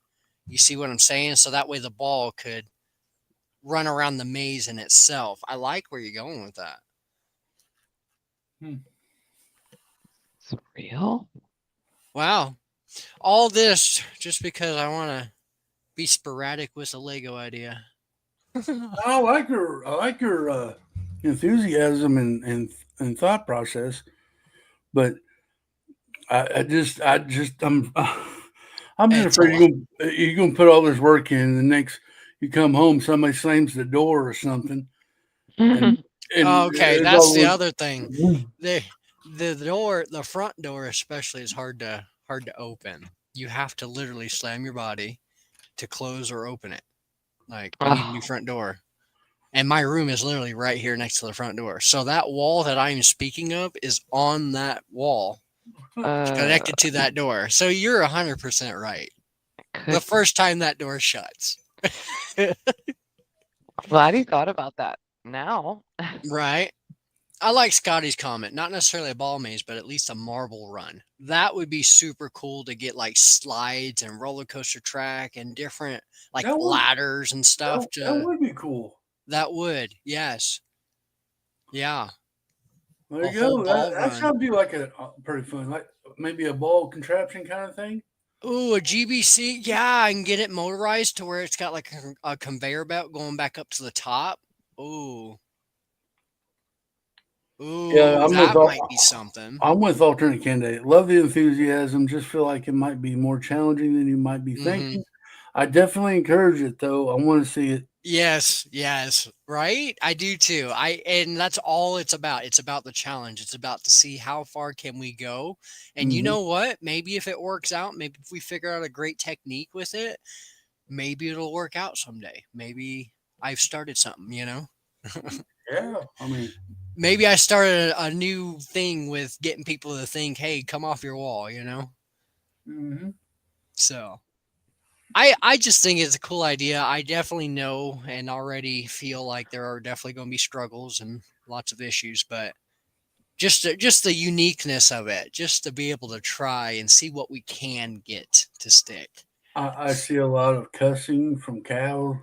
S4: You see what I'm saying? So that way the ball could run around the maze in itself. I like where you're going with that.
S2: It's real.
S4: Wow, all this just because I want to be sporadic with a Lego idea.
S1: I like your enthusiasm and thought process, but I'm just I'm just
S4: It's a
S1: afraid
S4: lot.
S1: you're gonna put all this work in, and the next you come home, somebody slams the door or something, and
S4: Okay,
S1: it's
S4: that's the
S1: all.
S4: other thing. The front door especially is hard to open. You have to literally slam your body to close or open it. Like we need a new front door. And my room is literally right here next to the front door. So that wall that I'm speaking of is on that wall connected to that door. So you're 100% right. The first time that door shuts.
S2: Glad you thought about that now.
S4: Right. I like Scotty's comment. Not necessarily a ball maze, but at least a marble run. That would be super cool to get like slides and roller coaster track and different like
S1: That would,
S4: ladders and stuff.
S1: that would be cool.
S4: That would, yes. Yeah.
S1: There you go. That sounds be like a pretty fun, like maybe a ball contraption kind of thing.
S4: Ooh, a GBC. Yeah, I can get it motorized to where it's got like a conveyor belt going back up to the top. Ooh. Ooh,
S1: Yeah,
S4: that might be something.
S1: I'm with alternate candidate. Love the enthusiasm. Just feel like it might be more challenging than you might be thinking. I definitely encourage it though. I want to see it.
S4: Yes, right? I do too. And that's all it's about. It's about the challenge. It's about to see how far can we go. And you know what? Maybe if it works out, maybe if we figure out a great technique with it, maybe it'll work out someday. Maybe I've started something, you know?
S1: Yeah, I mean,
S4: maybe I started a new thing with getting people to think, "Hey, come off your wall," you know? So I just think it's a cool idea. I definitely know and already feel like there are definitely going to be struggles and lots of issues, but just the uniqueness of it, just to be able to try and see what we can get to stick.
S1: I see a lot of cussing from cows.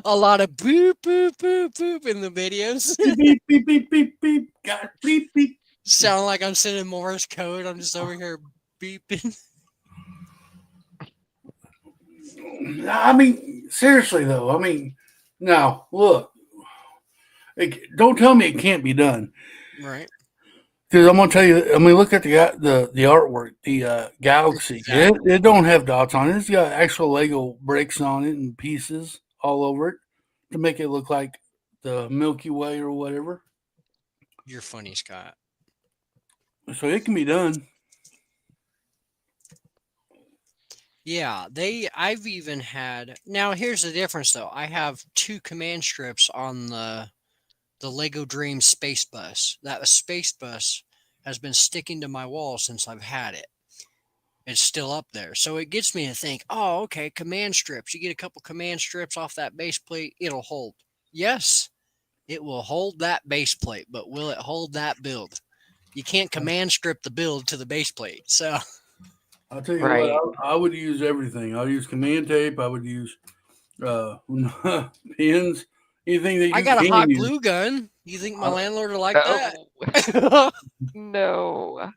S4: A lot of boop boop boop boop in the videos.
S1: Beep beep beep beep beep. Got beep beep.
S4: Sound like I'm sending Morse code. I'm just over here beeping.
S1: I mean, seriously though. I mean, now look. Don't tell me it can't be done.
S4: Right.
S1: Because I'm gonna tell you. I mean, look at the artwork, the galaxy.
S4: Exactly.
S1: It don't have dots on it. It's got actual Lego bricks on it and pieces all over it to make it look like the Milky Way or whatever.
S4: You're funny, Scott.
S1: So it can be done.
S4: Yeah, I've even had. Now here's the difference though. I have 2 command strips on the Lego Dream Space Bus. That Space Bus has been sticking to my wall since I've had it. It's still up there. So it gets me to think, "Oh, okay, command strips. You get a couple command strips off that base plate, it'll hold." Yes, it will hold that base plate, but will it hold that build? You can't command strip the build to the base plate. So
S1: I'll tell you what, I would use everything. I'll use command tape. I would use pins, anything that you
S4: I got a
S1: can
S4: hot
S1: use.
S4: glue gun. You think my landlord would like that?
S2: No.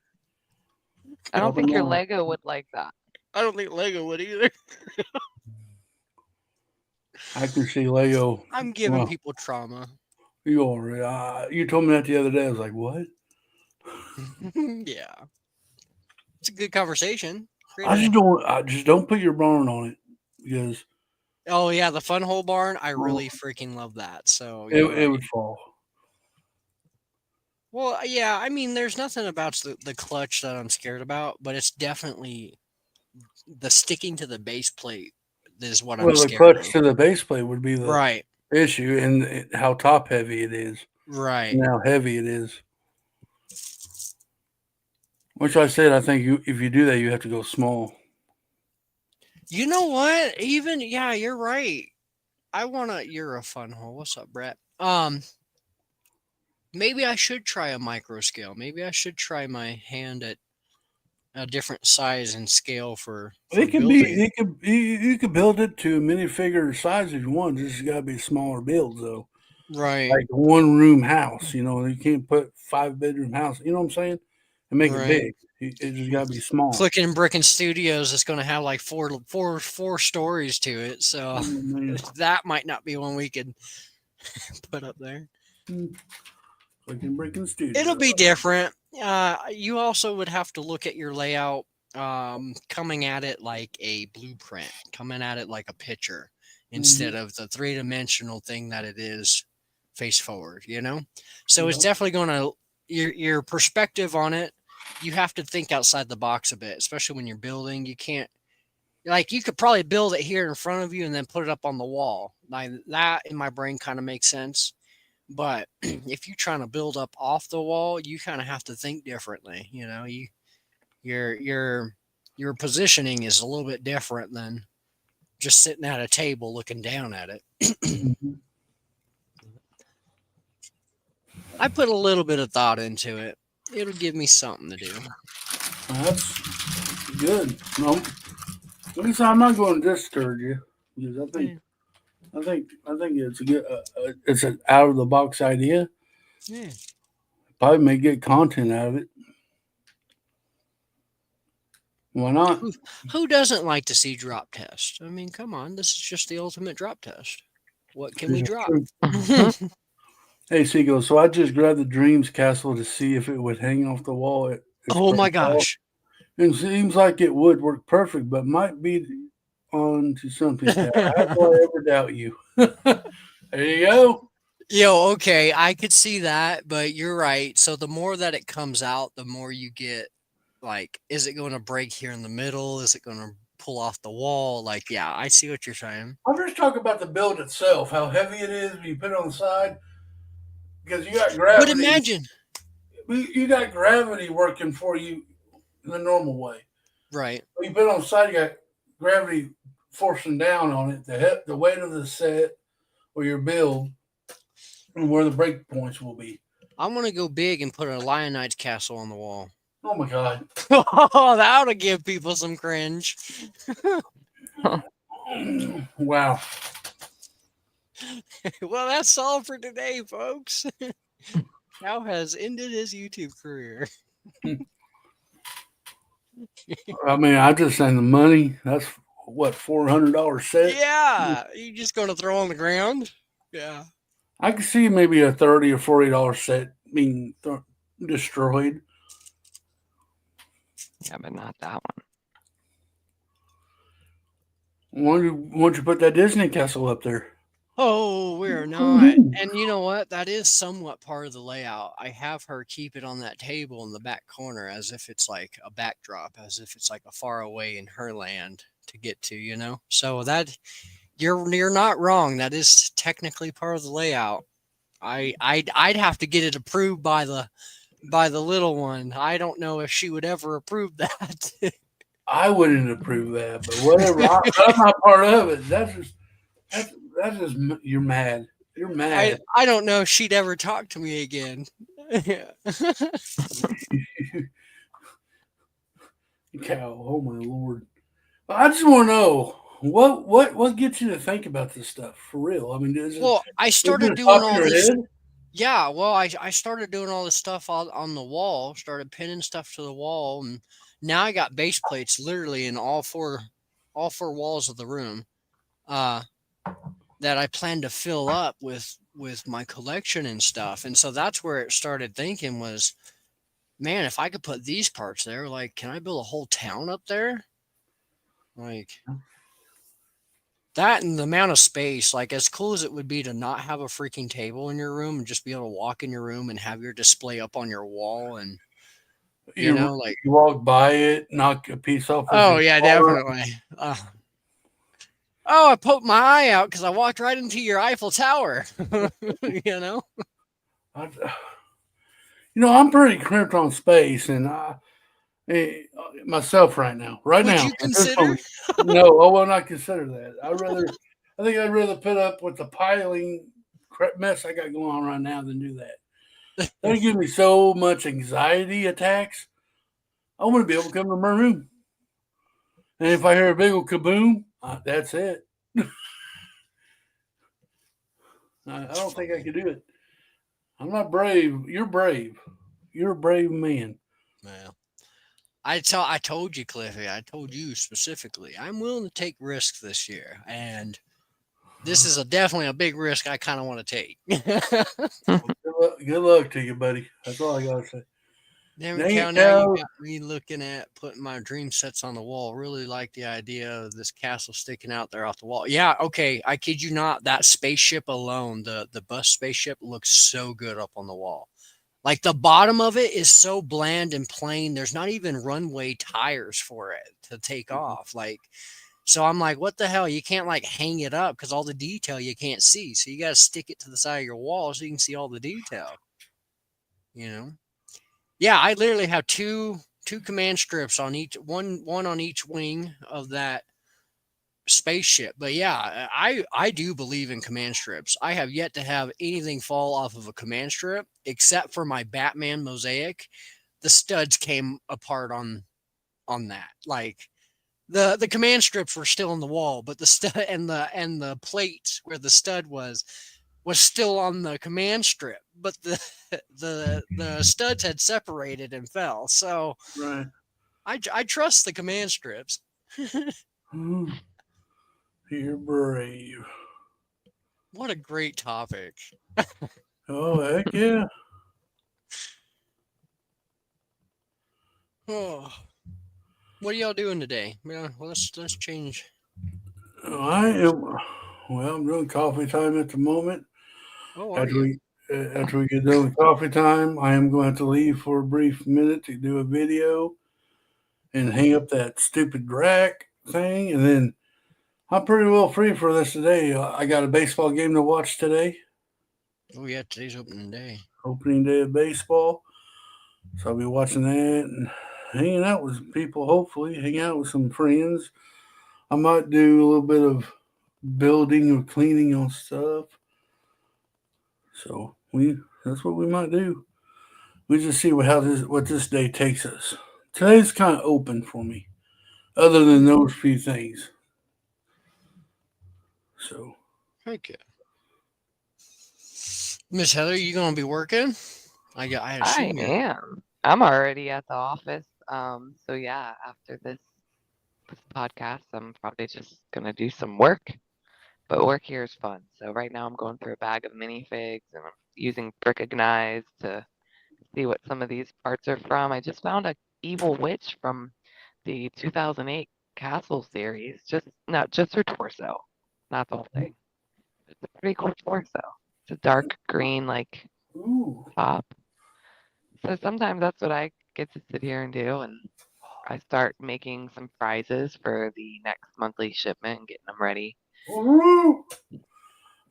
S2: I don't think your Lego would like that.
S4: I don't think Lego would either.
S1: I can see Lego.
S4: I'm giving people trauma.
S1: You are. You told me that the other day. I was like, what?
S4: Yeah. It's a good conversation.
S1: I just don't put your barn on it because
S4: Oh yeah, the fun hole barn. I really freaking love that. So
S1: it would fall.
S4: Well, yeah, I mean, there's nothing about the clutch that I'm scared about, but it's definitely the sticking to the base plate is what I'm
S1: Well, the
S4: scared
S1: clutch
S4: of.
S1: to the base plate would be the
S4: Right,
S1: issue, and how top heavy it is,
S4: right.
S1: and how heavy it is. Which I said, I think if you do that, you have to go small.
S4: You know what? Even yeah, you're right. You're a fun hole. What's up, Brett? Maybe I should try a micro scale. Maybe I should try my hand at a different size and scale for
S1: It could be.
S4: building.
S1: You could build it to a minifigure size if you want. This has got to be a smaller build though.
S4: Right,
S1: Like a 1 room house. You can't put 5 bedroom house. You know what I'm saying? And make it
S4: right.
S1: big. It just got to be small.
S4: Clicken Bricken Studios is going to have like four stories to it, so that might not be one we could put up there.
S1: Clicken Bricken Studio.
S4: It'll be different. You also would have to look at your layout, coming at it like a blueprint, coming at it like a picture, instead of the 3-dimensional thing that it is face forward. So it's definitely going to your perspective on it. You have to think outside the box a bit, especially when you're building. You can't, like, you could probably build it here in front of you and then put it up on the wall. Like that in my brain kind of makes sense. But if you're trying to build up off the wall, you kind of have to think differently. Your positioning is a little bit different than just sitting at a table looking down at it. I put a little bit of thought into it. It'll give me something to do.
S1: That's good. No, at least I'm not going to discourage you because I think it's a good. It's an out of the box idea.
S4: Yeah.
S1: Probably may get content out of it. Why not?
S4: Who doesn't like to see drop tests? I mean, come on. This is just the ultimate drop test. What can we drop?
S1: Hey, Seagull, so I just grabbed the Dreams Castle to see if it would hang off the wall.
S4: Oh my gosh.
S1: It seems like it would work perfect, but might be on to something. How do I ever doubt you? There you go.
S4: Yo, okay, I could see that, but you're right. So the more that it comes out, the more you get, like, is it going to break here in the middle? Is it going to pull off the wall? Like, yeah, I see what you're saying.
S1: I'm just talking about the build itself, how heavy it is when you put it on the side. Because you got gravity.
S4: But imagine.
S1: You got gravity working for you in the normal way.
S4: Right.
S1: When you put it on the side, you got gravity forcing down on it, the weight of the set or your build, and where the break points will be.
S4: I'm going to go big and put a Leonite's castle on the wall.
S1: Oh my God.
S4: Oh, that would give people some cringe.
S1: Wow.
S4: Well, that's all for today, folks. Cow has ended his YouTube career.
S1: I mean, I just saying the money. That's what, $400 set.
S4: Yeah, you just going to throw on the ground? Yeah.
S1: I could see maybe a $30 or $40 set being destroyed.
S2: Yeah, but not that one.
S1: Why don't you put that Disney castle up there?
S4: Oh, we're not. And you know what? That is somewhat part of the layout. I have her keep it on that table in the back corner as if it's like a backdrop, as if it's like a far away in her land to get to, So that you're not wrong. That is technically part of the layout. I'd have to get it approved by the little one. I don't know if she would ever approve that.
S1: I wouldn't approve that, but whatever. I'm not part of it. That's just you're mad. You're mad.
S4: I don't know if she'd ever talk to me again.
S1: Cow, oh my Lord. I just want to know what gets you to think about this stuff for real. I mean,
S4: I started doing all this. Yeah, well, I started doing all this stuff on the wall, started pinning stuff to the wall, and now I got base plates literally in all four walls of the room that I plan to fill up with my collection and stuff. And so that's where it started thinking was, man, if I could put these parts there, like, can I build a whole town up there? Like that and the amount of space, like as cool as it would be to not have a freaking table in your room and just be able to walk in your room and have your display up on your wall and you know, like
S1: you walk by it, knock a piece off.
S4: oh yeah, definitely. Oh, I poked my eye out because I walked right into your Eiffel Tower. You know?
S1: I'm pretty crimped on space, and myself right now. Right
S4: Would
S1: now,
S4: you
S1: at this
S4: consider?
S1: moment. No, I will not consider that. I think I'd rather put up with the piling mess I got going on right now than do that. That gives me so much anxiety attacks. I want to be able to come to my room, and if I hear a big old kaboom, that's it. I don't think I could do it. I'm not brave. You're brave. You're a brave man.
S4: Well, I told you, Cliffy. I told you specifically. I'm willing to take risks this year, and this is definitely a big risk I kind of want to take.
S1: Good luck to you, buddy. That's all I gotta say.
S4: Damn it, Cal, now you got me looking at putting my dream sets on the wall. Really like the idea of this castle sticking out there off the wall. Yeah, okay. I kid you not. That spaceship alone, the bus spaceship, looks so good up on the wall. Like the bottom of it is so bland and plain. There's not even runway tires for it to take off. Like, so I'm like, what the hell? You can't like hang it up because all the detail you can't see. So you got to stick it to the side of your wall so you can see all the detail. You know? Yeah, I literally have two command strips on each one on each wing of that spaceship. But yeah, I do believe in command strips. I have yet to have anything fall off of a command strip except for my Batman mosaic. The studs came apart on that. Like the command strips were still on the wall, but the stud and the plate where the stud was still on the command strip, but the studs had separated and fell. So
S1: Right.
S4: I trust the command strips.
S1: You're brave.
S4: What a great topic.
S1: Oh, heck yeah.
S4: Oh, what are y'all doing today? Yeah, let's change.
S1: I am. Well, I'm doing coffee time at the moment.
S4: Oh, are you?
S1: After we get done with coffee time, I am going to leave for a brief minute to do a video and hang up that stupid rack thing, and then I'm pretty well free for this today. I got a baseball game to watch today.
S4: Oh yeah, today's opening day.
S1: Opening day of baseball. So I'll be watching that and hanging out with people, hopefully, hang out with some friends. I might do a little bit of building or cleaning on stuff. So that's what we might do. We just see what this day takes us. Today's kind of open for me, other than those few things. So,
S4: Okay. Miss Heather, you gonna be working? I assume you
S2: am. I'm already at the office. So yeah, after this podcast, I'm probably just gonna do some work. But work here is fun. So right now I'm going through a bag of minifigs and I'm using Brickagnize to see what some of these parts are from. I just found a evil witch from the 2008 Castle series. Just her torso, not the whole thing. It's a pretty cool torso. It's a dark green top. So sometimes that's what I get to sit here and do, and I start making some prizes for the next monthly shipment and getting them ready.
S1: Woo!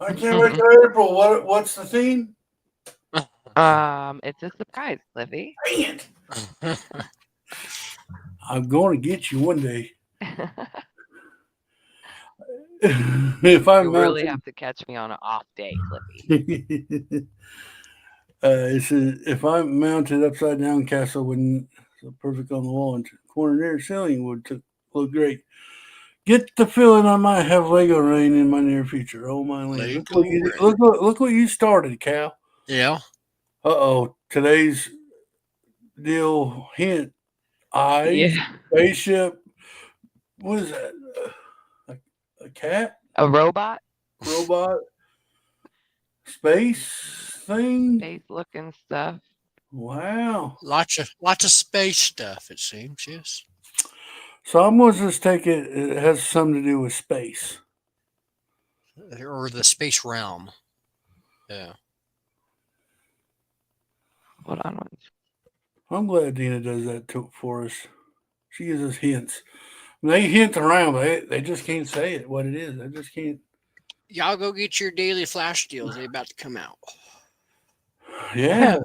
S1: I can't wait till April. What's the theme?
S2: It's a surprise, Cliffy.
S1: Dang it! I'm going to get you one day. If I'm
S2: you really have to catch me on an off day, Cliffy.
S1: If I'm mounted upside down castle wouldn't so perfect on the wall and corner near ceiling would look great. Get the feeling I might have Lego rain in my near future. Oh my land! Look what you started, Cal.
S4: Yeah.
S1: Today's deal hint. Spaceship. What is that? A cat?
S2: A robot?
S1: Space thing?
S2: Space looking stuff.
S1: Wow.
S4: Lots of space stuff, it seems, yes.
S1: So I'm going to just take it. It has something to do with space.
S4: Or the space realm. Yeah.
S2: Hold on one.
S1: I'm glad Dina does that for us. She gives us hints. They hint around, but they just can't say it what it is. They just can't.
S4: Y'all go get your daily flash deals. They about to come out.
S1: Yeah.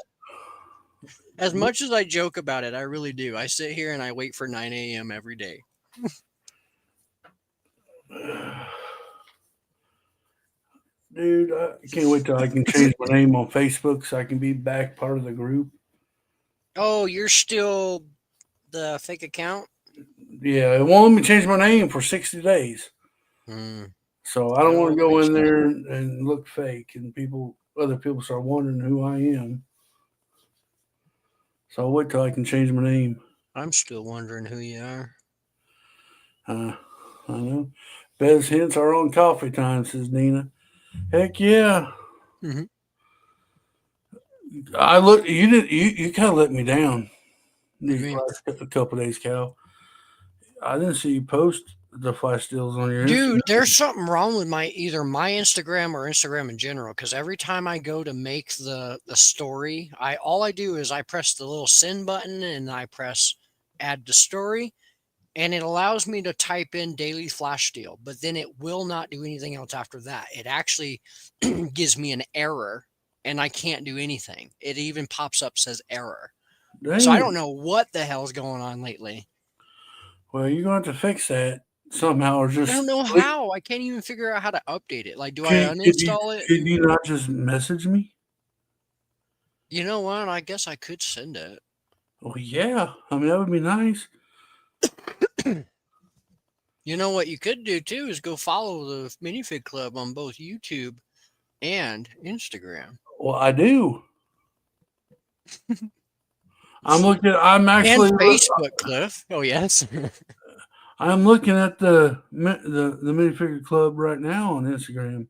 S4: As much as I joke about it, I really do. I sit here and I wait for 9 a.m. every day.
S1: Dude, I can't wait till I can change my name on Facebook so I can be back part of the group.
S4: Oh, you're still the fake account?
S1: Yeah, it won't let me change my name for 60 days.
S4: Mm.
S1: So I don't want to
S4: Oh,
S1: go in
S4: makes
S1: there and look fake and other people start wondering who I am. So I'll wait till I can change my name.
S4: I'm still wondering who you are.
S1: I know. Best hints are on coffee time, says Nina. Heck yeah.
S4: Mm-hmm.
S1: I look. You kind of let me down
S4: What do
S1: these
S4: you mean?
S1: last couple days, Cal. I didn't see you post the flash deals on your Instagram.
S4: Dude, there's something wrong with either my Instagram or Instagram in general. Because every time I go to make the story, all I do is I press the little send button and I press add to story, and it allows me to type in daily flash deal. But then it will not do anything else after that. It actually gives me an error, and I can't do anything. It even pops up says error. So I
S1: Dang.
S4: don't know what the hell's going on lately.
S1: Well, you're going to have to fix that somehow, or
S4: I
S1: just
S4: don't know how. I can't even figure out how to update it. Like, do I
S1: could
S4: uninstall it?
S1: you not just message me?
S4: You know what? I guess I could send it.
S1: Oh yeah, I mean that would be nice.
S4: You know what you could do too is go follow the Minifig Club on both YouTube and Instagram.
S1: Well, I do. I'm looking. I'm
S4: And
S1: actually.
S4: Facebook, Cliff. Oh yes.
S1: I'm looking at the minifigure club right now on Instagram,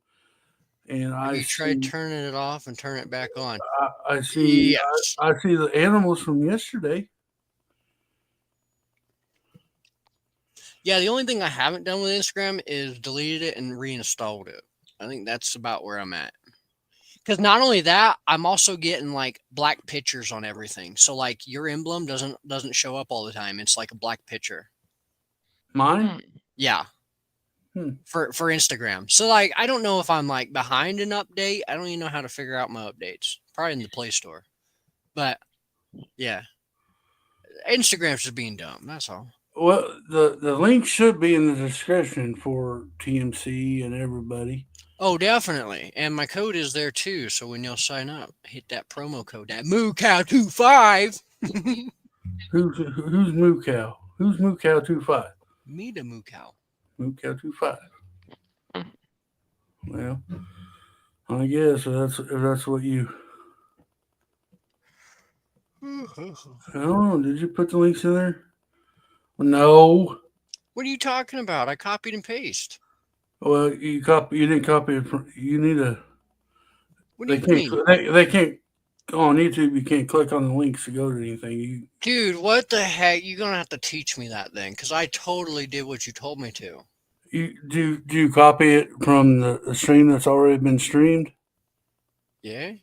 S1: and
S4: Have you tried turning it off and turn it back on?
S1: I see
S4: Yes.
S1: I see the animals from yesterday.
S4: Yeah, the only thing I haven't done with Instagram is deleted it and reinstalled it. I think that's about where I'm at. Because not only that, I'm also getting like black pictures on everything. So like your emblem doesn't show up all the time. It's like a black picture.
S1: Mine?
S4: Yeah.
S1: Hmm.
S4: For Instagram. So like I don't know if I'm like behind an update. I don't even know how to figure out my updates. Probably in the Play Store. But yeah. Instagram's just being dumb. That's all.
S1: Well, the link should be in the description for TMC and everybody.
S4: Oh, definitely. And my code is there too. So when you'll sign up, hit that promo code, that MooCow25.
S1: Who's Moo Cow? Who's Moo Cow 25?
S4: Me the MooCow.
S1: Moo Cow 25. Well, I guess if that's what you. I don't know. Did you put the links in there? No.
S4: What are you talking about? I copied and pasted.
S1: Well, you didn't copy it. You need a.
S4: What do
S1: They
S4: you
S1: can't.
S4: mean?
S1: They can't. On YouTube, you can't click on the links to go to anything.
S4: Dude, what the heck? You're going to have to teach me that then, because I totally did what you told me to.
S1: Do you copy it from the stream that's already been streamed?
S4: Yeah?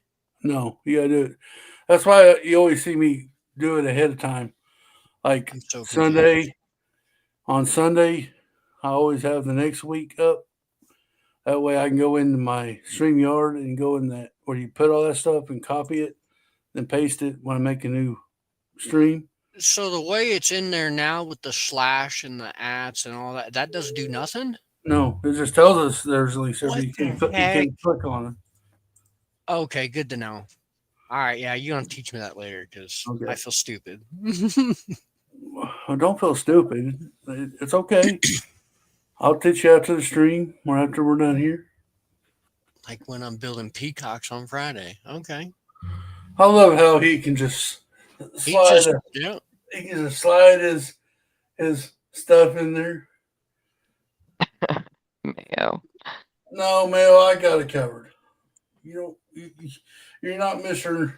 S1: No, you gotta do it. That's why you always see me do it ahead of time. Like
S4: I'm so
S1: Sunday, on Sunday, I always have the next week up. That way I can go into my StreamYard and go in that where you put all that stuff and copy it, then paste it when I make a new stream.
S4: So the way it's in there now with the slash and the ats and all that, that does do nothing?
S1: No, it just tells us there's links there,
S4: What
S1: but you
S4: the
S1: can't
S4: heck?
S1: click on them.
S4: Okay, good to know. All right, yeah, you're going to teach me that later because I feel stupid.
S1: Well, don't feel stupid. It's okay. I'll teach you after the stream or after we're done here.
S4: Like when I'm building peacocks on Friday. Okay.
S1: I love how he can just slide. He can just slide his stuff in there.
S2: Mayo.
S1: No, Mayo, I got it covered. You're not Mr.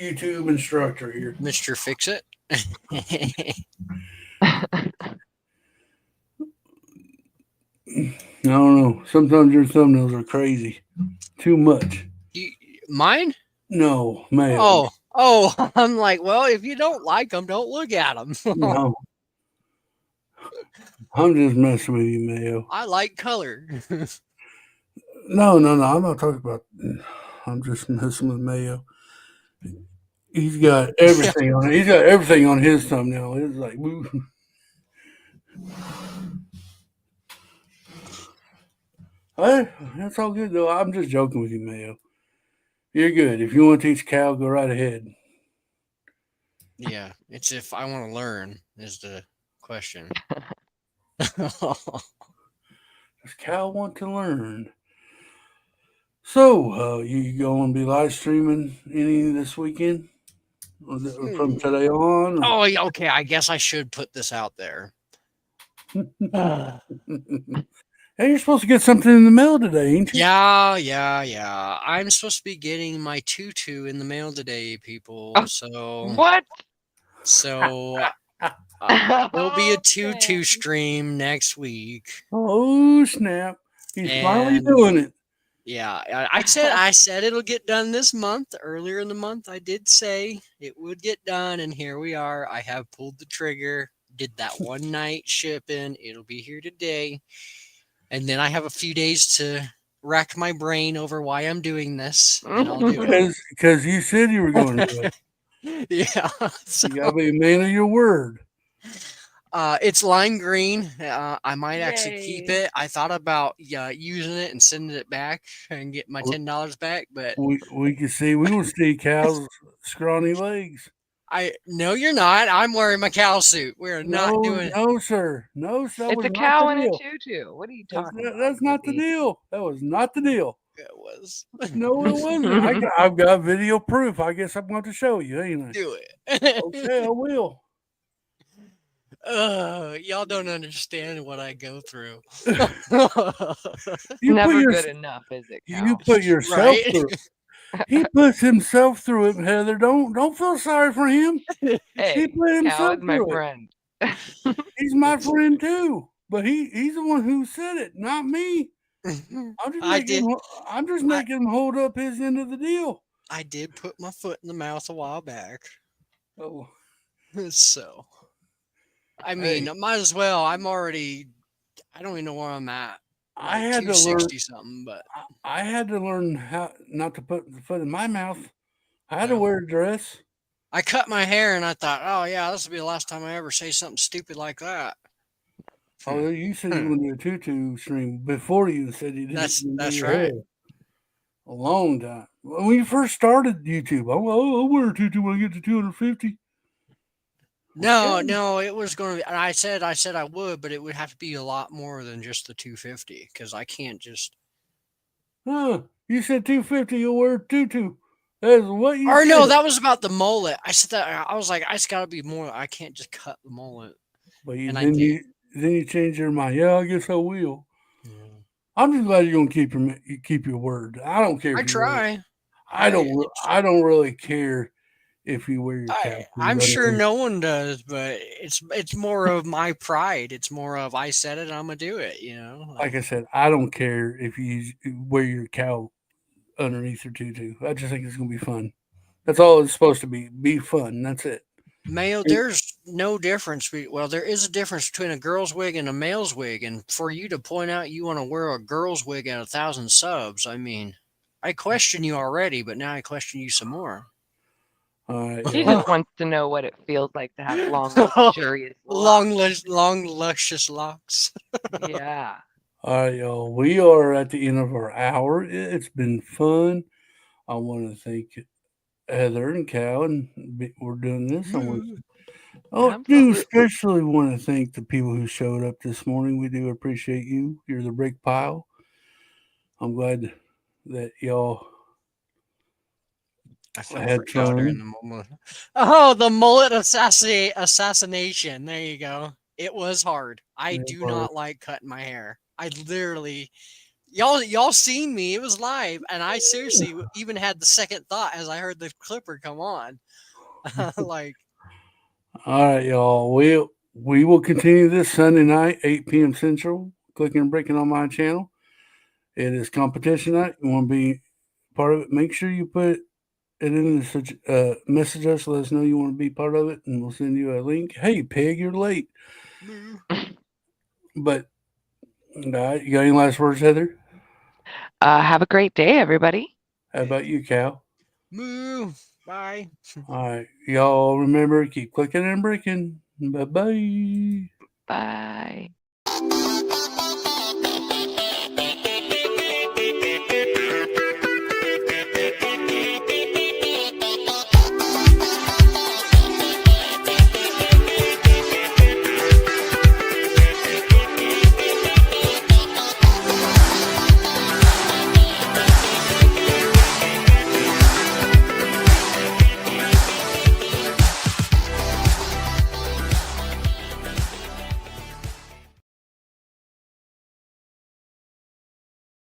S1: YouTube instructor here.
S4: Mr. Fix It.
S1: I don't know. Sometimes your thumbnails are crazy. Too much.
S4: Mine?
S1: No, Mayo.
S4: Oh, I'm like, well, if you don't like them, don't look at them.
S1: No. I'm just messing with you, Mayo.
S4: I like color.
S1: No. I'm not talking about. I'm just messing with Mayo. He's got everything on it. He's got everything on his thumbnail. It's like, woo. Hey, that's all good though. I'm just joking with you, Mayo. You're good. If you want to teach Cal, go right ahead.
S4: Yeah, it's if I want to learn is the question.
S1: Does Cal want to learn? So, you going to be live streaming any this weekend? Or from today on?
S4: Oh, okay. I guess I should put this out there.
S1: Hey, you're supposed to get something in the mail today, ain't you?
S4: Yeah. I'm supposed to be getting my tutu in the mail today, people. So
S2: What?
S4: So there'll be a tutu stream next week.
S1: Oh snap! He's finally doing it.
S4: Yeah, I said it'll get done this month. Earlier in the month, I did say it would get done, and here we are. I have pulled the trigger. Did that one night shipping. It'll be here today, and then I have a few days to rack my brain over why I'm doing this, and I'll do it.
S1: Because you said you were going to do it.
S4: Yeah,
S1: you gotta be a man of your word.
S4: It's lime green. I might actually keep it. I thought about using it and sending it back and get my $10 back, but
S1: we can see we will see Cal's scrawny legs.
S4: No, you're not. I'm wearing my cow suit. We're not doing it.
S1: No, sir. No, sir.
S2: It's a cow in a tutu. What are you talking about?
S1: That's not the deal. That was not the deal.
S4: It was.
S1: No, it wasn't. I've got video proof. I guess I'm going to show you, ain't I?
S4: Do it.
S1: Okay, I will.
S4: Y'all don't understand what I go through.
S2: Never good enough, is it? Cal?
S1: You put yourself through. He puts himself through it, Heather. Don't feel sorry for him.
S2: Hey,
S1: he put himself
S2: Cal is my friend.
S1: He's my friend too, but he's the one who said it, not me. I'm just making him hold up his end of the deal.
S4: I did put my foot in the mouth a while back.
S1: Oh,
S4: so I mean, might as well. I don't even know where I'm at. Like
S1: I had to learn
S4: something, but
S1: I had to learn how not to put the foot in my mouth. I had to wear a dress.
S4: I cut my hair and I thought, oh yeah, this will be the last time I ever say something stupid like that.
S1: Oh, you said you wanted to do a tutu stream before you said you didn't.
S4: That's right.
S1: A long time. When you first started YouTube, I'll wear a tutu when I get to 250.
S4: No, it was going to be. And I said I would, but it would have to be a lot more than just the 250 because I can't just.
S1: Huh? You said 250. You'll wear a tutu. That's what you.
S4: Or no, that was about the mullet. I said that. I was like, I just got to be more. I can't just cut the mullet.
S1: But then you change your mind. Yeah, I guess I will.
S4: Yeah.
S1: I'm just glad you're gonna keep your word. I don't care.
S4: I try.
S1: I don't really care if you wear your cap.
S4: I'm sure no one does, but it's more of my pride. It's more of I said it, I'm gonna do it. You know.
S1: Like I said, I don't care if you wear your cow underneath your tutu. I just think it's gonna be fun. That's all it's supposed to be. Be fun. That's it.
S4: Mayo, there's no difference. Well, there is a difference between a girl's wig and a male's wig. And for you to point out you want to wear a girl's wig at 1,000 subs, I mean, I question you already, but now I question you some more.
S2: He just wants to know what it feels like to have long, luxurious locks.
S4: long, luscious locks.
S2: Yeah.
S1: All right, y'all. We are at the end of our hour. It's been fun. I want to thank Heather and Cal, and we're doing this. I do especially want to thank the people who showed up this morning. We do appreciate you. You're the brick pile. I'm glad that y'all had fun.
S4: Oh, the mullet assassination. There you go. It was hard. I do not like cutting my hair. I literally... Y'all seen me. It was live, and I seriously even had the second thought as I heard the clipper come on. Like,
S1: all right, y'all. We will continue this Sunday night, 8 p.m. Central. Clicking Bricken on my channel. It is competition night. You want to be part of it? Make sure you put it in the message us. Let us know you want to be part of it, and we'll send you a link. Hey, pig, you're late. But you got any last words, Heather?
S2: Have a great day, everybody.
S1: How about you, Cow?
S4: Moo. Bye.
S1: All right. Y'all remember, keep clicking and bricking. Bye-bye.
S2: Bye.